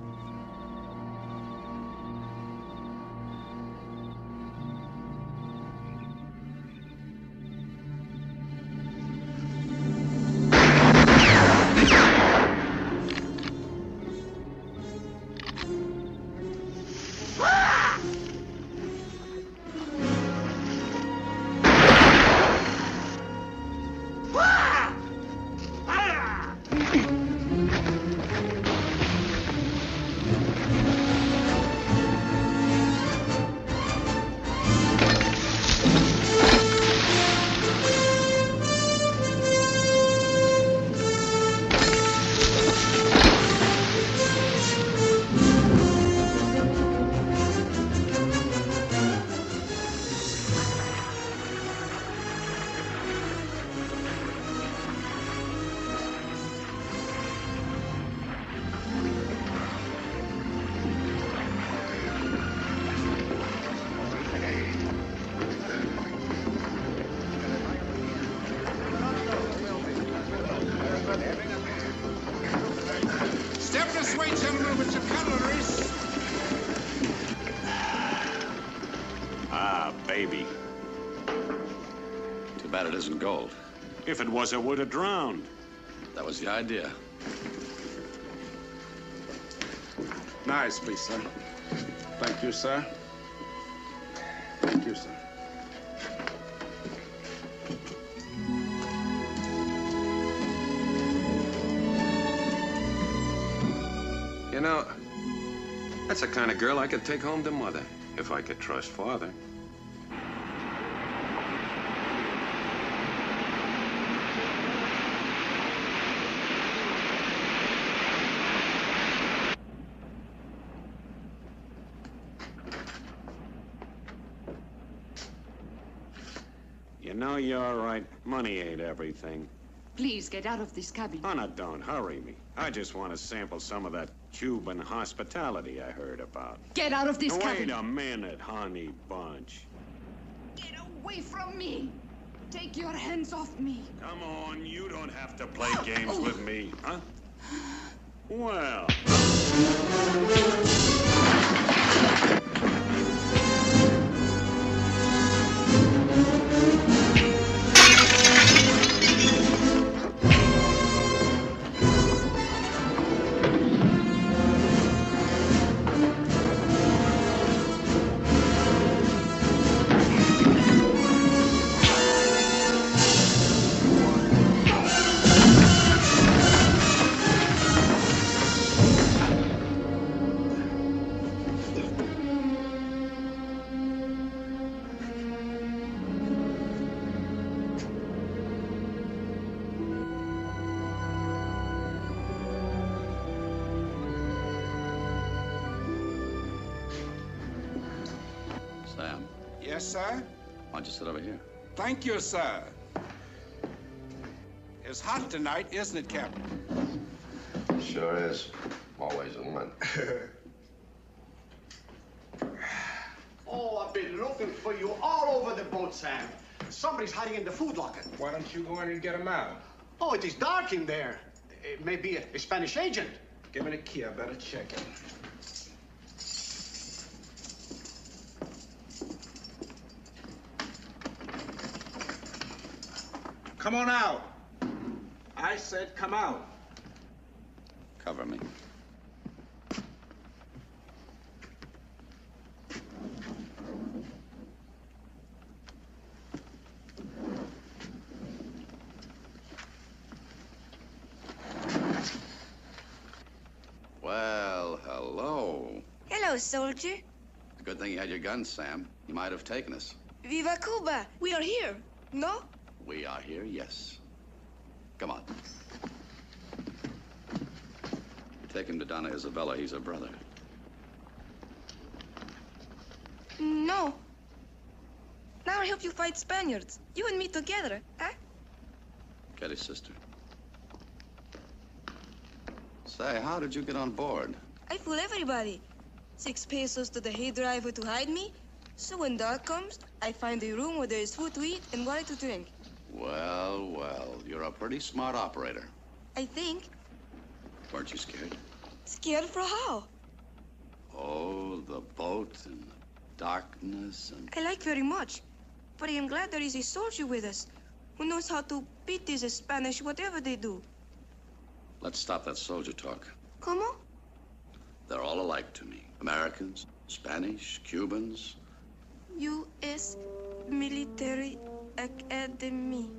Step this way, gentlemen, with your cutleries. Ah, baby. Too bad it isn't gold. If it was, it would have drowned. That was the idea. Nicely, sir. Thank you, sir. Thank you, sir. You know, that's the kind of girl I could take home to Mother, if I could trust Father. You know, you're right. Money ain't everything. Please get out of this cabin. Oh, no, don't hurry me. I just want to sample some of that Cuban hospitality I heard about. Get out of this cabin. Wait a minute, honey bunch. Get away from me. Take your hands off me. Come on, you don't have to play games with me, huh? Well. Sam, Yes, sir? why don't you sit over here? Thank you, sir. It's hot tonight, isn't it, Captain? Sure is. Always in one. Oh, I've been looking for you all over the boat, Sam. Somebody's hiding in the food locker. Why don't you go in and get him out? Oh, it is dark in there. It may be a Spanish agent. Give me the key. I better check it. Come on out. I said come out. Cover me. Well, hello. Hello, soldier. Good thing you had your gun, Sam. You might have taken us. Viva Cuba! We are here, no? We are here, yes. Come on. Take him to Donna Isabella. He's her brother. No. Now I'll help you fight Spaniards. You and me together, huh? Get his sister. Say, how did you get on board? I fool everybody. 6 pesos to the head driver to hide me. So when dark comes, I find a room where there is food to eat and water to drink. Well, well, you're a pretty smart operator. I think. Weren't you scared? Scared for how? Oh, the boat and the darkness and... I like very much. But I am glad there is a soldier with us who knows how to beat these Spanish whatever they do. Let's stop that soldier talk. ¿Cómo? They're all alike to me. Americans, Spanish, Cubans. U.S. Military Academy.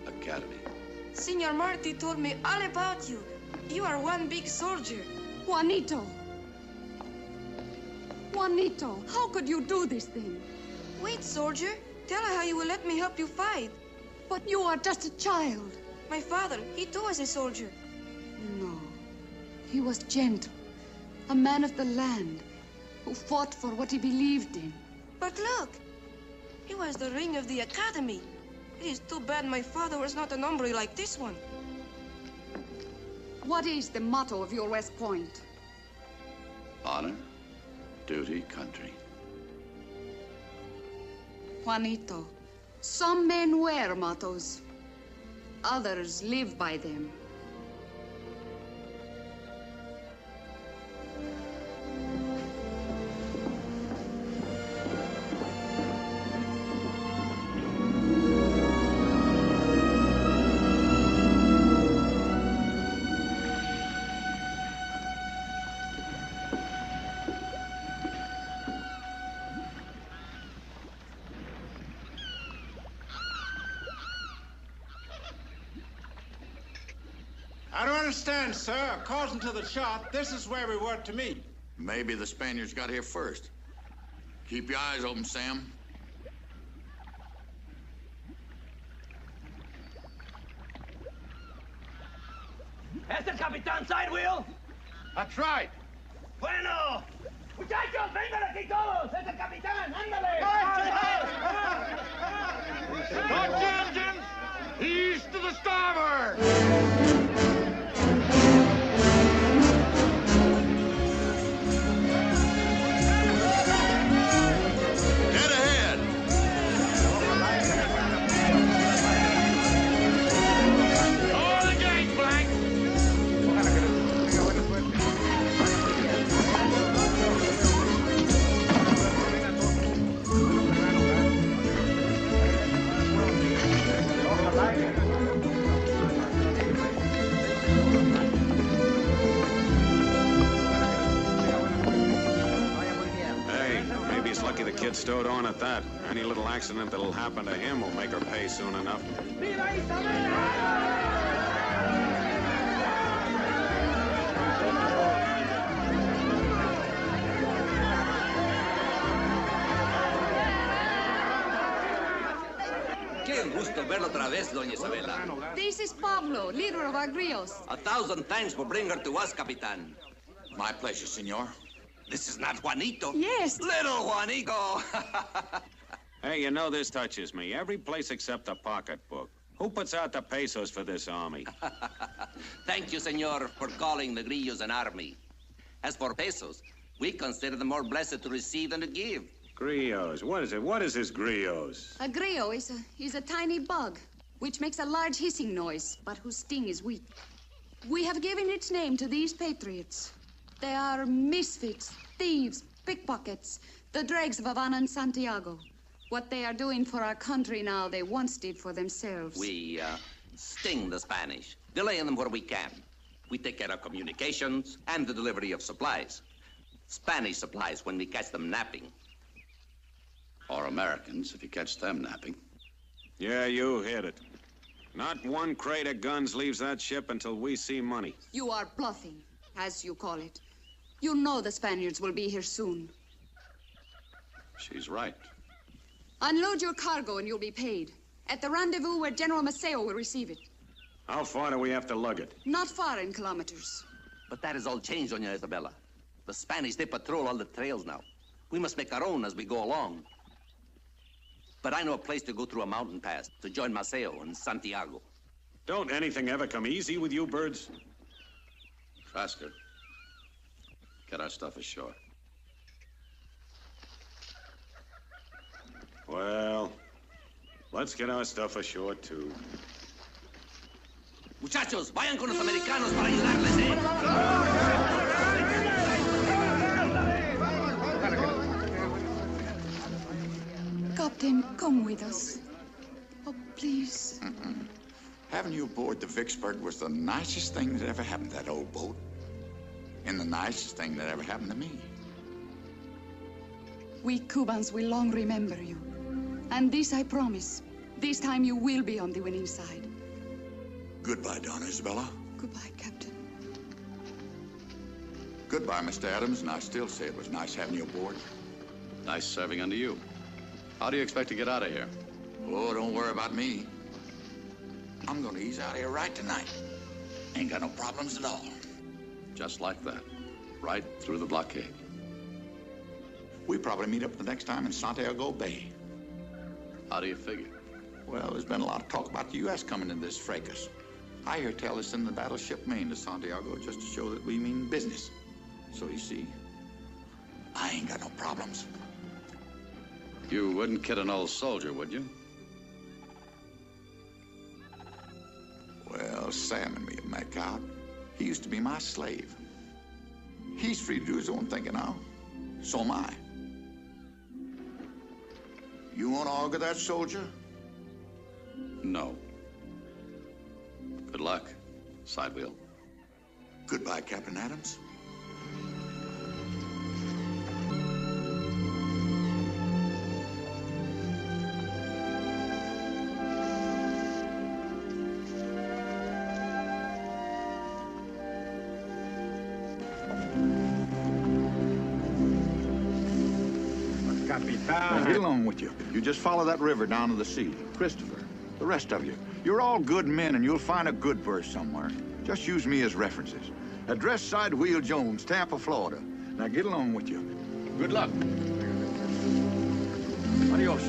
Academy. Senor Marty told me all about you. You are one big soldier. Juanito. Juanito, how could you do this thing? Wait, soldier. Tell her how you will let me help you fight. But you are just a child. My father, he too was a soldier. No. He was gentle. A man of the land who fought for what he believed in. But look, he was the ring of the academy. It is too bad my father was not an hombre like this one. What is the motto of your West Point? Honor, duty, country. Juanito, some men wear mottos. Others live by them. I don't understand, sir. According to the chart, this is where we were to meet. Maybe the Spaniards got here first. Keep your eyes open, Sam. ¿Es el capitán Sidewheel? That's right. Bueno. Muchachos, vengan aquí todos. Es el capitán. Ándale. Touch engines! East to the starboard! Dead ahead! Lower the gate, Blank! Lucky the kid stowed on at that. Any little accident that'll happen to him will make her pay soon enough. Qué gusto verlo otra vez, doña Isabela. This is Pablo, leader of our grios. 1,000 thanks for bringing her to us, Capitan. My pleasure, senor. This is not Juanito. Yes. Little Juanito. Hey, you know this touches me. Every place except a pocketbook. Who puts out the pesos for this army? Thank you, senor, for calling the grillos an army. As for pesos, we consider them more blessed to receive than to give. Grillos. What is it? What is this grillos? A grillo is a tiny bug, which makes a large hissing noise, but whose sting is weak. We have given its name to these patriots. They are misfits, thieves, pickpockets, the dregs of Havana and Santiago. What they are doing for our country now, they once did for themselves. We sting the Spanish, delaying them where we can. We take care of communications and the delivery of supplies. Spanish supplies when we catch them napping. Or Americans, if you catch them napping. Yeah, you hit it. Not one crate of guns leaves that ship until we see money. You are bluffing, as you call it. You know the Spaniards will be here soon. She's right. Unload your cargo and you'll be paid. At the rendezvous where General Maceo will receive it. How far do we have to lug it? Not far in kilometers. But that has all changed, Doña Isabela. The Spanish, they patrol all the trails now. We must make our own as we go along. But I know a place to go through a mountain pass to join Maceo in Santiago. Don't anything ever come easy with you birds? Faster. Get our stuff ashore. Well, let's get our stuff ashore, too. Muchachos, vayan con los americanos para ayudarles, ¿eh? Captain, come with us. Oh, please. Having you aboard the Vicksburg was the nicest thing that ever happened to that old boat. And the nicest thing that ever happened to me. We Cubans will long remember you. And this I promise. This time you will be on the winning side. Goodbye, Donna Isabella. Goodbye, Captain. Goodbye, Mr. Adams, and I still say it was nice having you aboard. Nice serving under you. How do you expect to get out of here? Oh, don't worry about me. I'm gonna ease out of here right tonight. Ain't got no problems at all. Just like that. Right through the blockade. We probably meet up the next time in Santiago Bay. How do you figure? Well, there's been a lot of talk about the U.S. coming into this fracas. I hear tell us in the battleship Maine to Santiago just to show that we mean business. So you see, I ain't got no problems. You wouldn't kid an old soldier, would you? Well, Sam and me have met out. He used to be my slave. He's free to do his own thinking now. So am I. You want to auger that soldier? No. Good luck, side wheel. Goodbye, Captain Adams. Capitan. Get along with you. You just follow that river down to the sea. Christopher, the rest of you, you're all good men, and you'll find a good verse somewhere. Just use me as references. Address Side Wheel Jones, Tampa, Florida. Now get along with you. Good luck. Adios.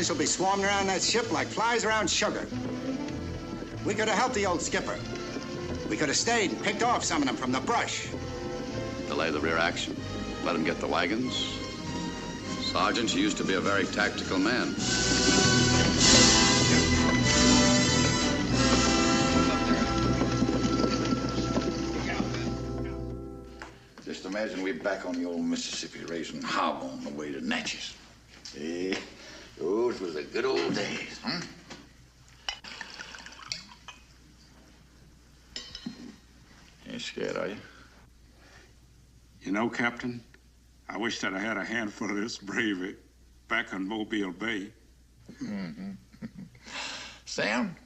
Will be swarming around that ship like flies around sugar. We could have helped the old skipper. We could have stayed and picked off some of them from the brush. Delay the rear action. Let him get the wagons. Sergeant, you used to be a very tactical man. Just imagine we're back on the old Mississippi raising hob on the way to Natchez. Yeah. Those were the good old days, huh? Ain't scared, are you? You know, Captain, I wish that I had a handful of this bravery back on Mobile Bay. Mm-hmm. Sam,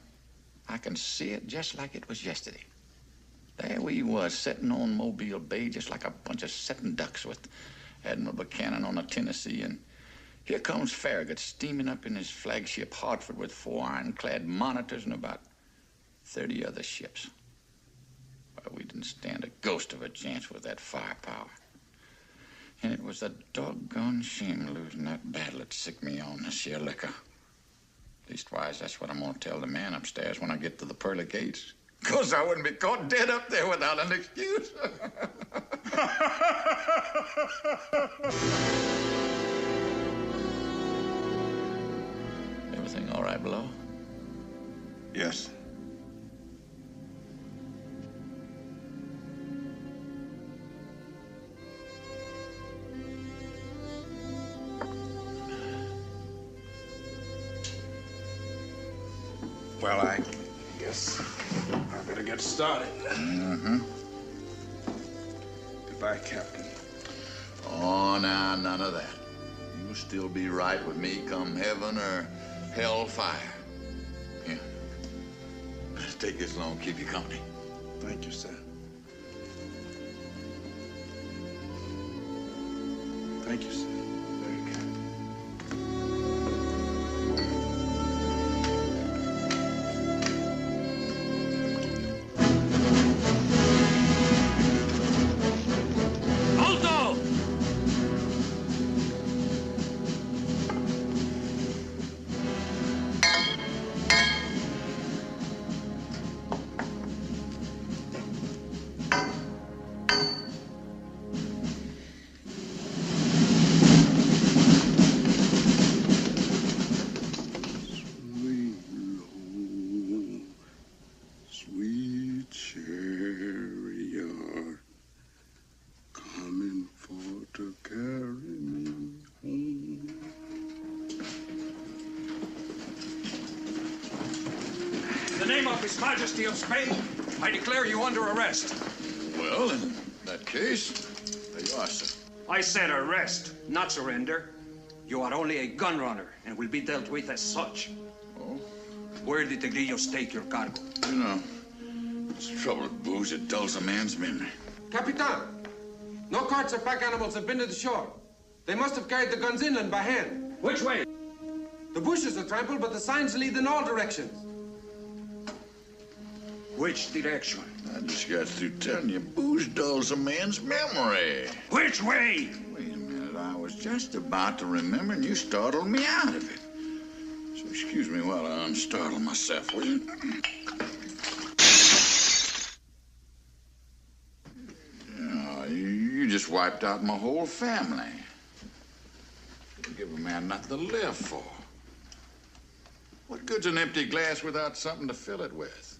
I can see it just like it was yesterday. There we was, sitting on Mobile Bay just like a bunch of sitting ducks with Admiral Buchanan on the Tennessee, and here comes Farragut steaming up in his flagship Hartford with 4 ironclad monitors and about 30 other ships. Well, we didn't stand a ghost of a chance with that firepower. And it was a doggone shame losing that battle that sicked me on this here liquor. Leastwise, that's what I'm gonna tell the man upstairs when I get to the pearly gates. 'Cause I wouldn't be caught dead up there without an excuse. Everything all right below? Yes. Well, I guess I better get started. Mm-hmm. Goodbye, Captain. Oh, now, none of that. You'll still be right with me come heaven or hellfire. Here. Take this along, keep you company. Thank you, sir. Thank you, sir. Very kind. Alto! Sweet chariot, coming for to carry me home. In the name of His Majesty of Spain, I declare you under arrest. Well, in that case, there you are, sir. I said arrest, not surrender. You are only a gun runner and will be dealt with as such. Oh? Where did the Grillos take your cargo? You know, it's trouble with booze. It dulls a man's memory. Capitan, no carts or pack animals have been to the shore. They must have carried the guns inland by hand. Which way? The bushes are trampled, but the signs lead in all directions. Which direction? I just got through telling you, booze dulls a man's memory. Which way? Wait a minute, I was just about to remember, and you startled me out of it. So excuse me while I unstartle myself, will you? You just wiped out my whole family. You give a man nothing to live for. What good's an empty glass without something to fill it with?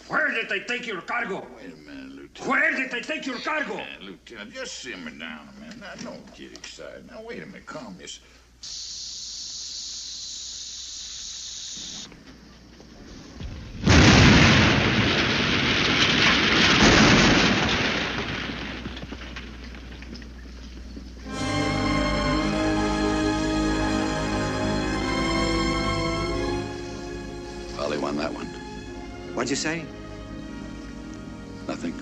Where did they take your cargo? Wait a minute, Lieutenant. Where did they take your cargo? Lieutenant, just simmer down a minute. Now, don't get excited. Now, wait a minute. Calm yourself. Well, he won that one. What'd you say? Nothing.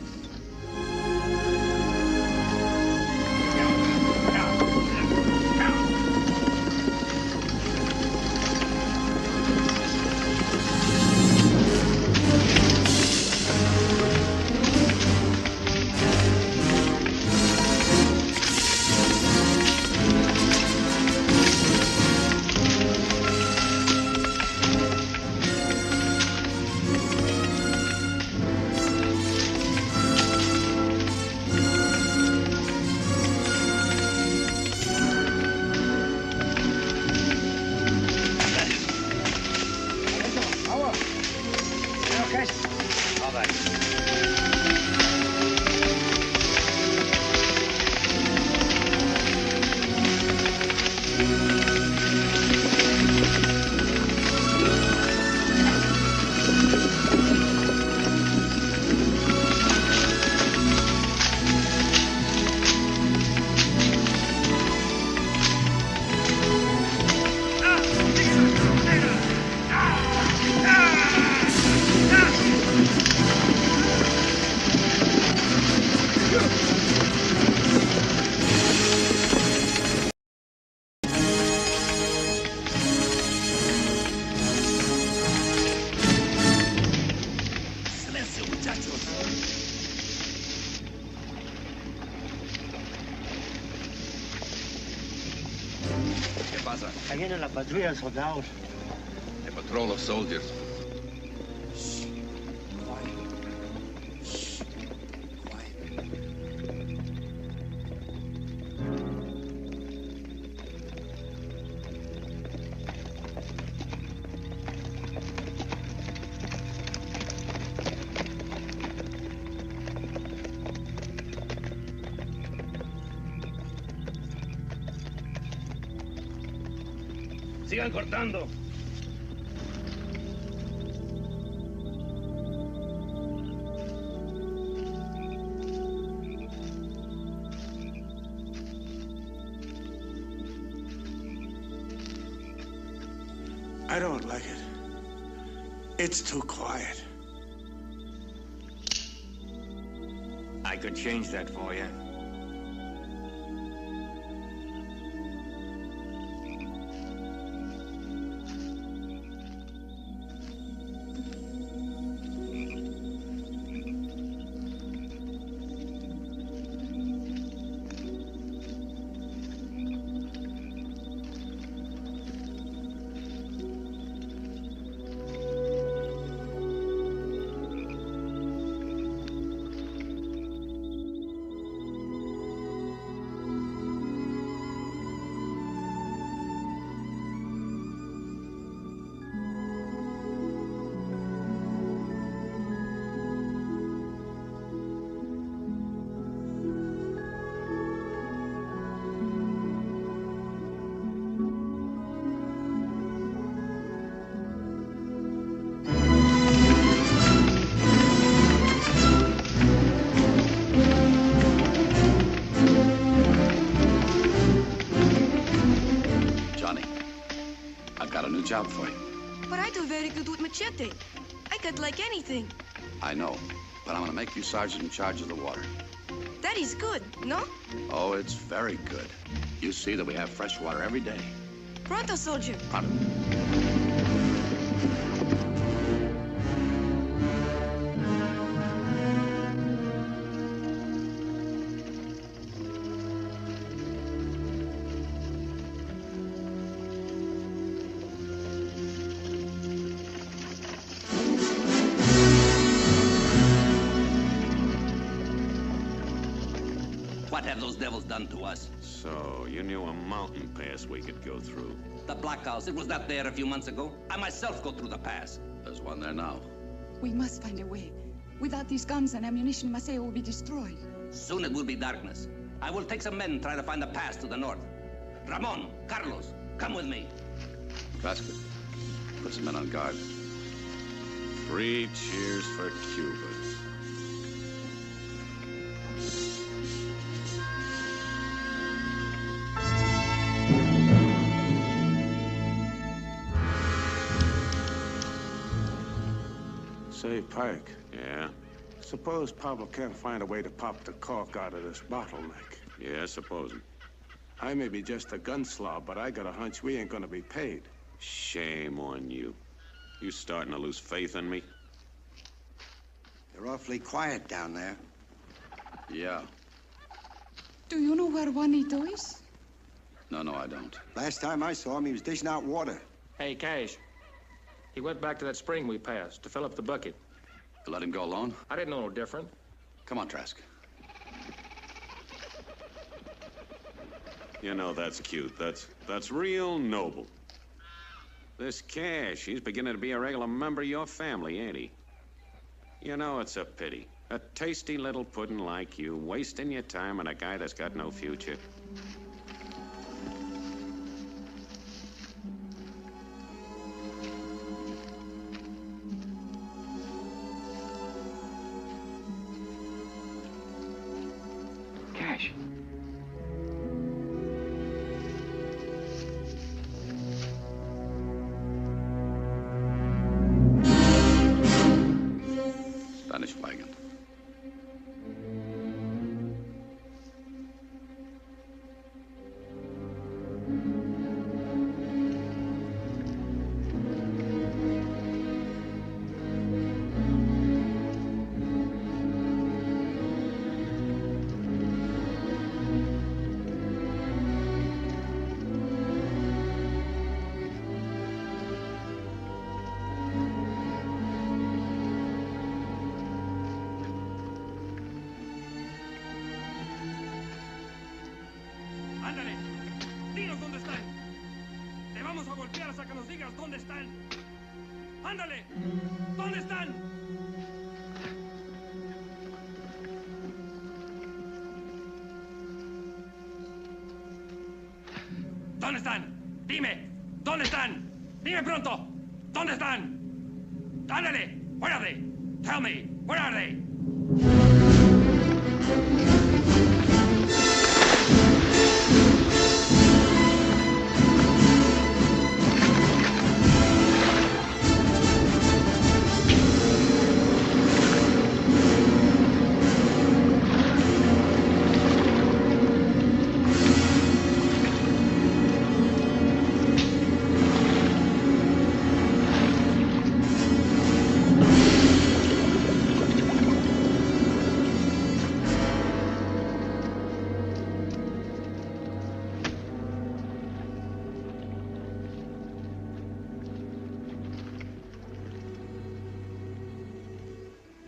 Ahí viene la patrulla de soldados. A patrol of soldiers. Sigan cortando. I don't like it. It's too quiet. I could change that for you. job for you. But I do very good with machete. I cut like anything. I know, but I'm gonna make you sergeant in charge of the water. That is good, no? Oh, it's very good. You see that we have fresh water every day. Pronto, soldier. Pronto. What have those devils done to us? So, you knew a mountain pass we could go through. The blockhouse, it was not there a few months ago. I myself go through the pass. There's one there now. We must find a way. Without these guns and ammunition, Maceo will be destroyed. Soon it will be darkness. I will take some men and try to find the pass to the north. Ramon, Carlos, come with me. Vasquez, put some men on guard. 3 cheers for Cuba. Say, Pike. Yeah? Suppose Pablo can't find a way to pop the cork out of this bottleneck. Yeah, supposing. I may be just a gun slob, but I got a hunch we ain't gonna be paid. Shame on you. You starting to lose faith in me? You're awfully quiet down there. Yeah. Do you know where Juanito is? No, I don't. Last time I saw him, he was dishing out water. Hey, Cash. He went back to that spring we passed to fill up the bucket. You let him go alone? I didn't know no different. Come on, Trask. You know, that's cute. That's real noble. This Cash, he's beginning to be a regular member of your family, ain't he? You know, it's a pity. A tasty little puddin' like you, wasting your time on a guy that's got no future. Cash. Spanish wagon. Ándale, dinos dónde están. Te vamos a golpear hasta que nos digas dónde están. Ándale, ¿dónde están? ¿Dónde están? Dime, ¿dónde están? Dime pronto, ¿dónde están? Ándale, where are they? Tell me, where are they?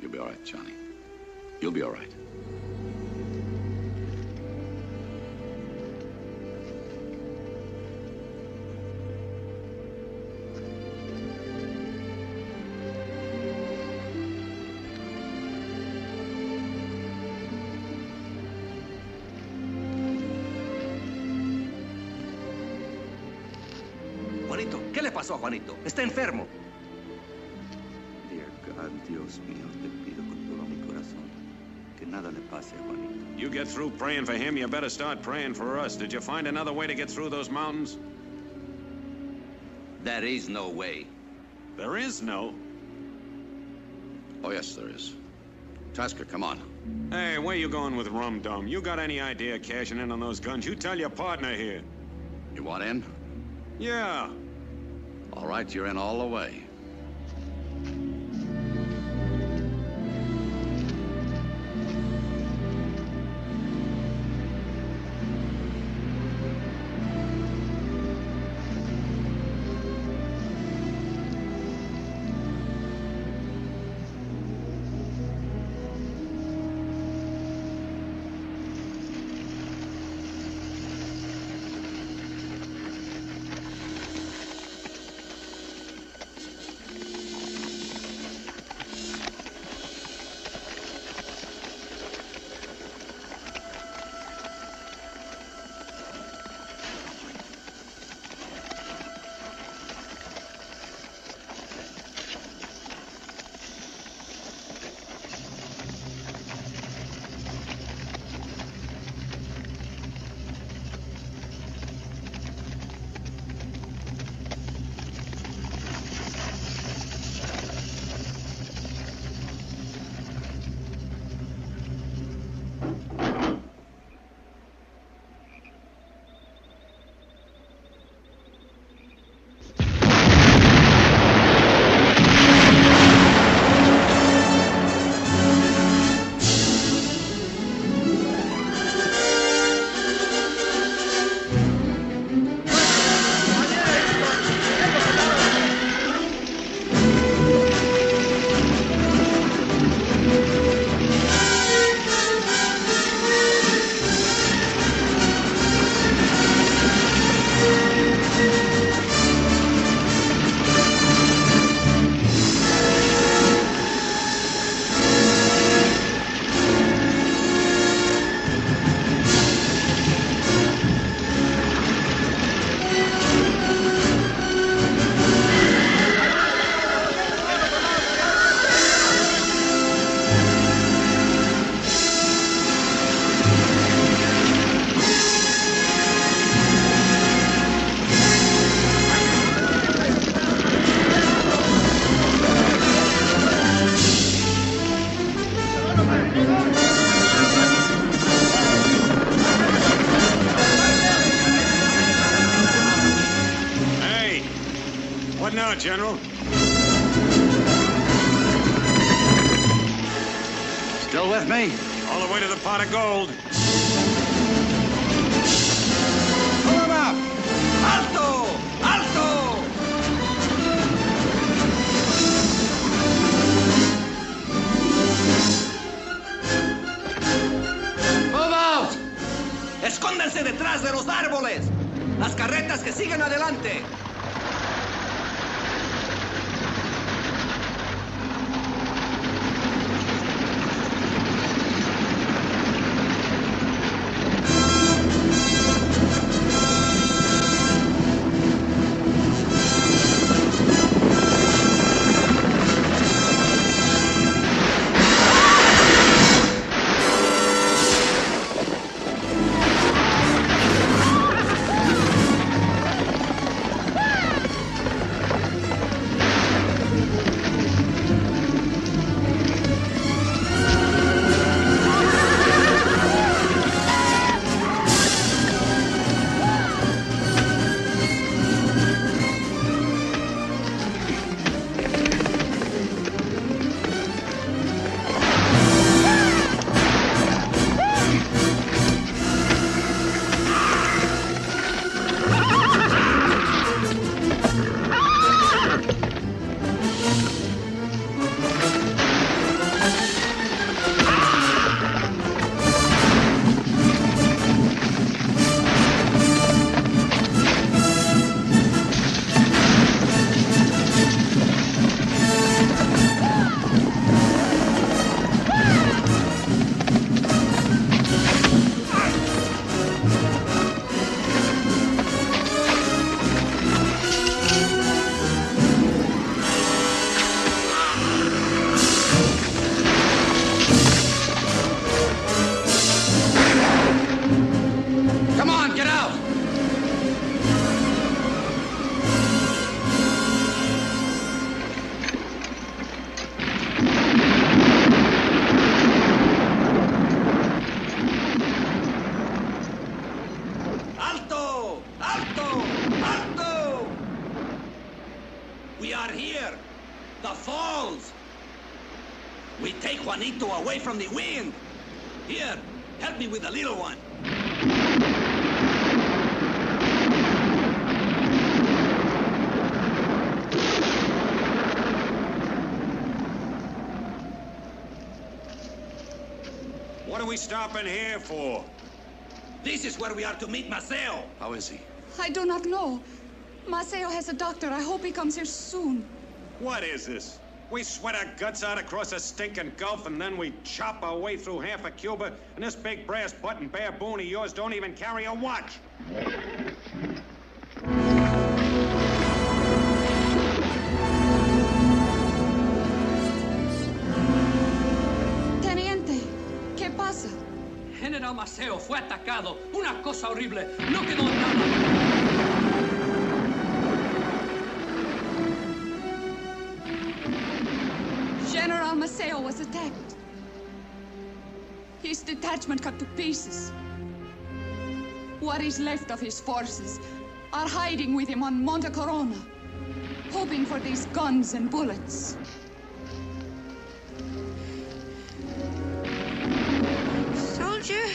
You'll be all right, Johnny. You'll be all right. Juanito, ¿qué le pasó a Juanito? Está enfermo. Dear God, Dios mío, te pido con todo mi corazón que nada le pase a Juanito. You get through praying for him, you better start praying for us. Did you find another way to get through those mountains? There is no way. There is no? Oh, yes, there is. Tasker, come on. Hey, where you going with Rum Dum? You got any idea of cashing in on those guns? You tell your partner here. You want in? Yeah. All right, you're in all the way. What now, General? Still with me? All the way to the pot of gold. Pull him up! Alto! Alto! ¡Move out! ¡Escóndanse detrás de los árboles! ¡Las carretas que siguen adelante! Juanito, away from the wind. Here, help me with the little one. What are we stopping here for? This is where we are to meet Maceo. How is he? I do not know. Maceo has a doctor. I hope he comes here soon. What is this? We sweat our guts out across a stinking gulf, and then we chop our way through half of Cuba, and this big brass button baboon of yours don't even carry a watch. Teniente, ¿qué pasa? General Maceo fue atacado. Una cosa horrible. No quedó nada. General Maceo was attacked. His detachment cut to pieces. What is left of his forces are hiding with him on Monte Corona, hoping for these guns and bullets. Soldier?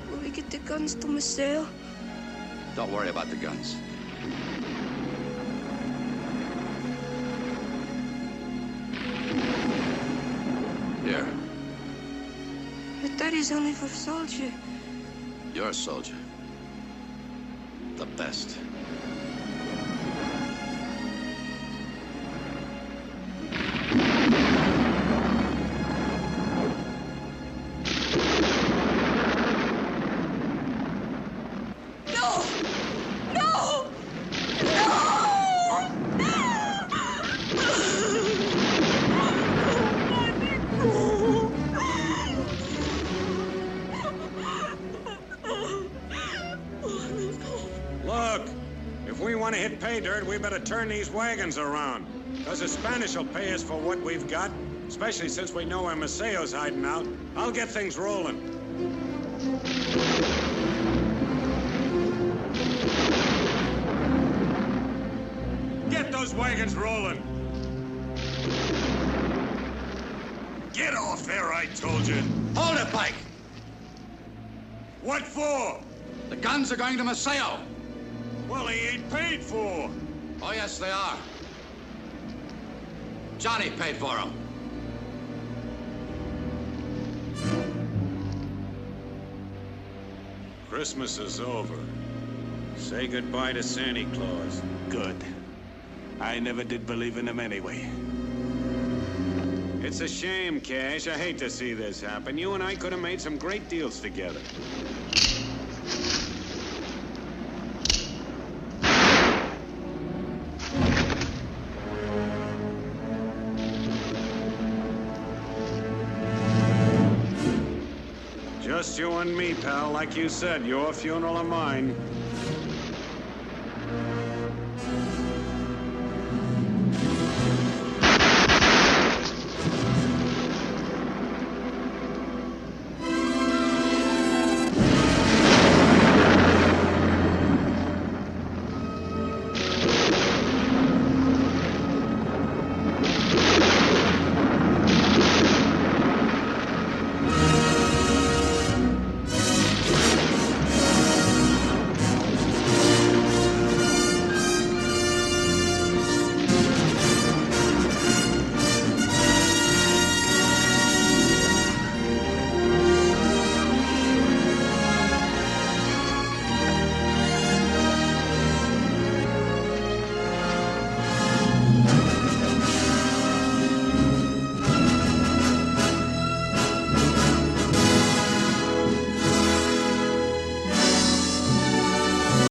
Will we get the guns to Maceo? Don't worry about the guns. Here. But that is only for soldier. You're a soldier. The best. Dirt, we better turn these wagons around. Because the Spanish will pay us for what we've got, especially since we know where Maceo's hiding out. I'll get things rolling. Get those wagons rolling. Get off there, I told you. Hold it, Pike. What for? The guns are going to Maceo. Well, he ain't paid for. Oh, yes, they are. Johnny paid for them. Christmas is over. Say goodbye to Santa Claus. Good. I never did believe in him anyway. It's a shame, Cash. I hate to see this happen. You and I could have made some great deals together. Just you and me, pal. Like you said, your funeral or mine.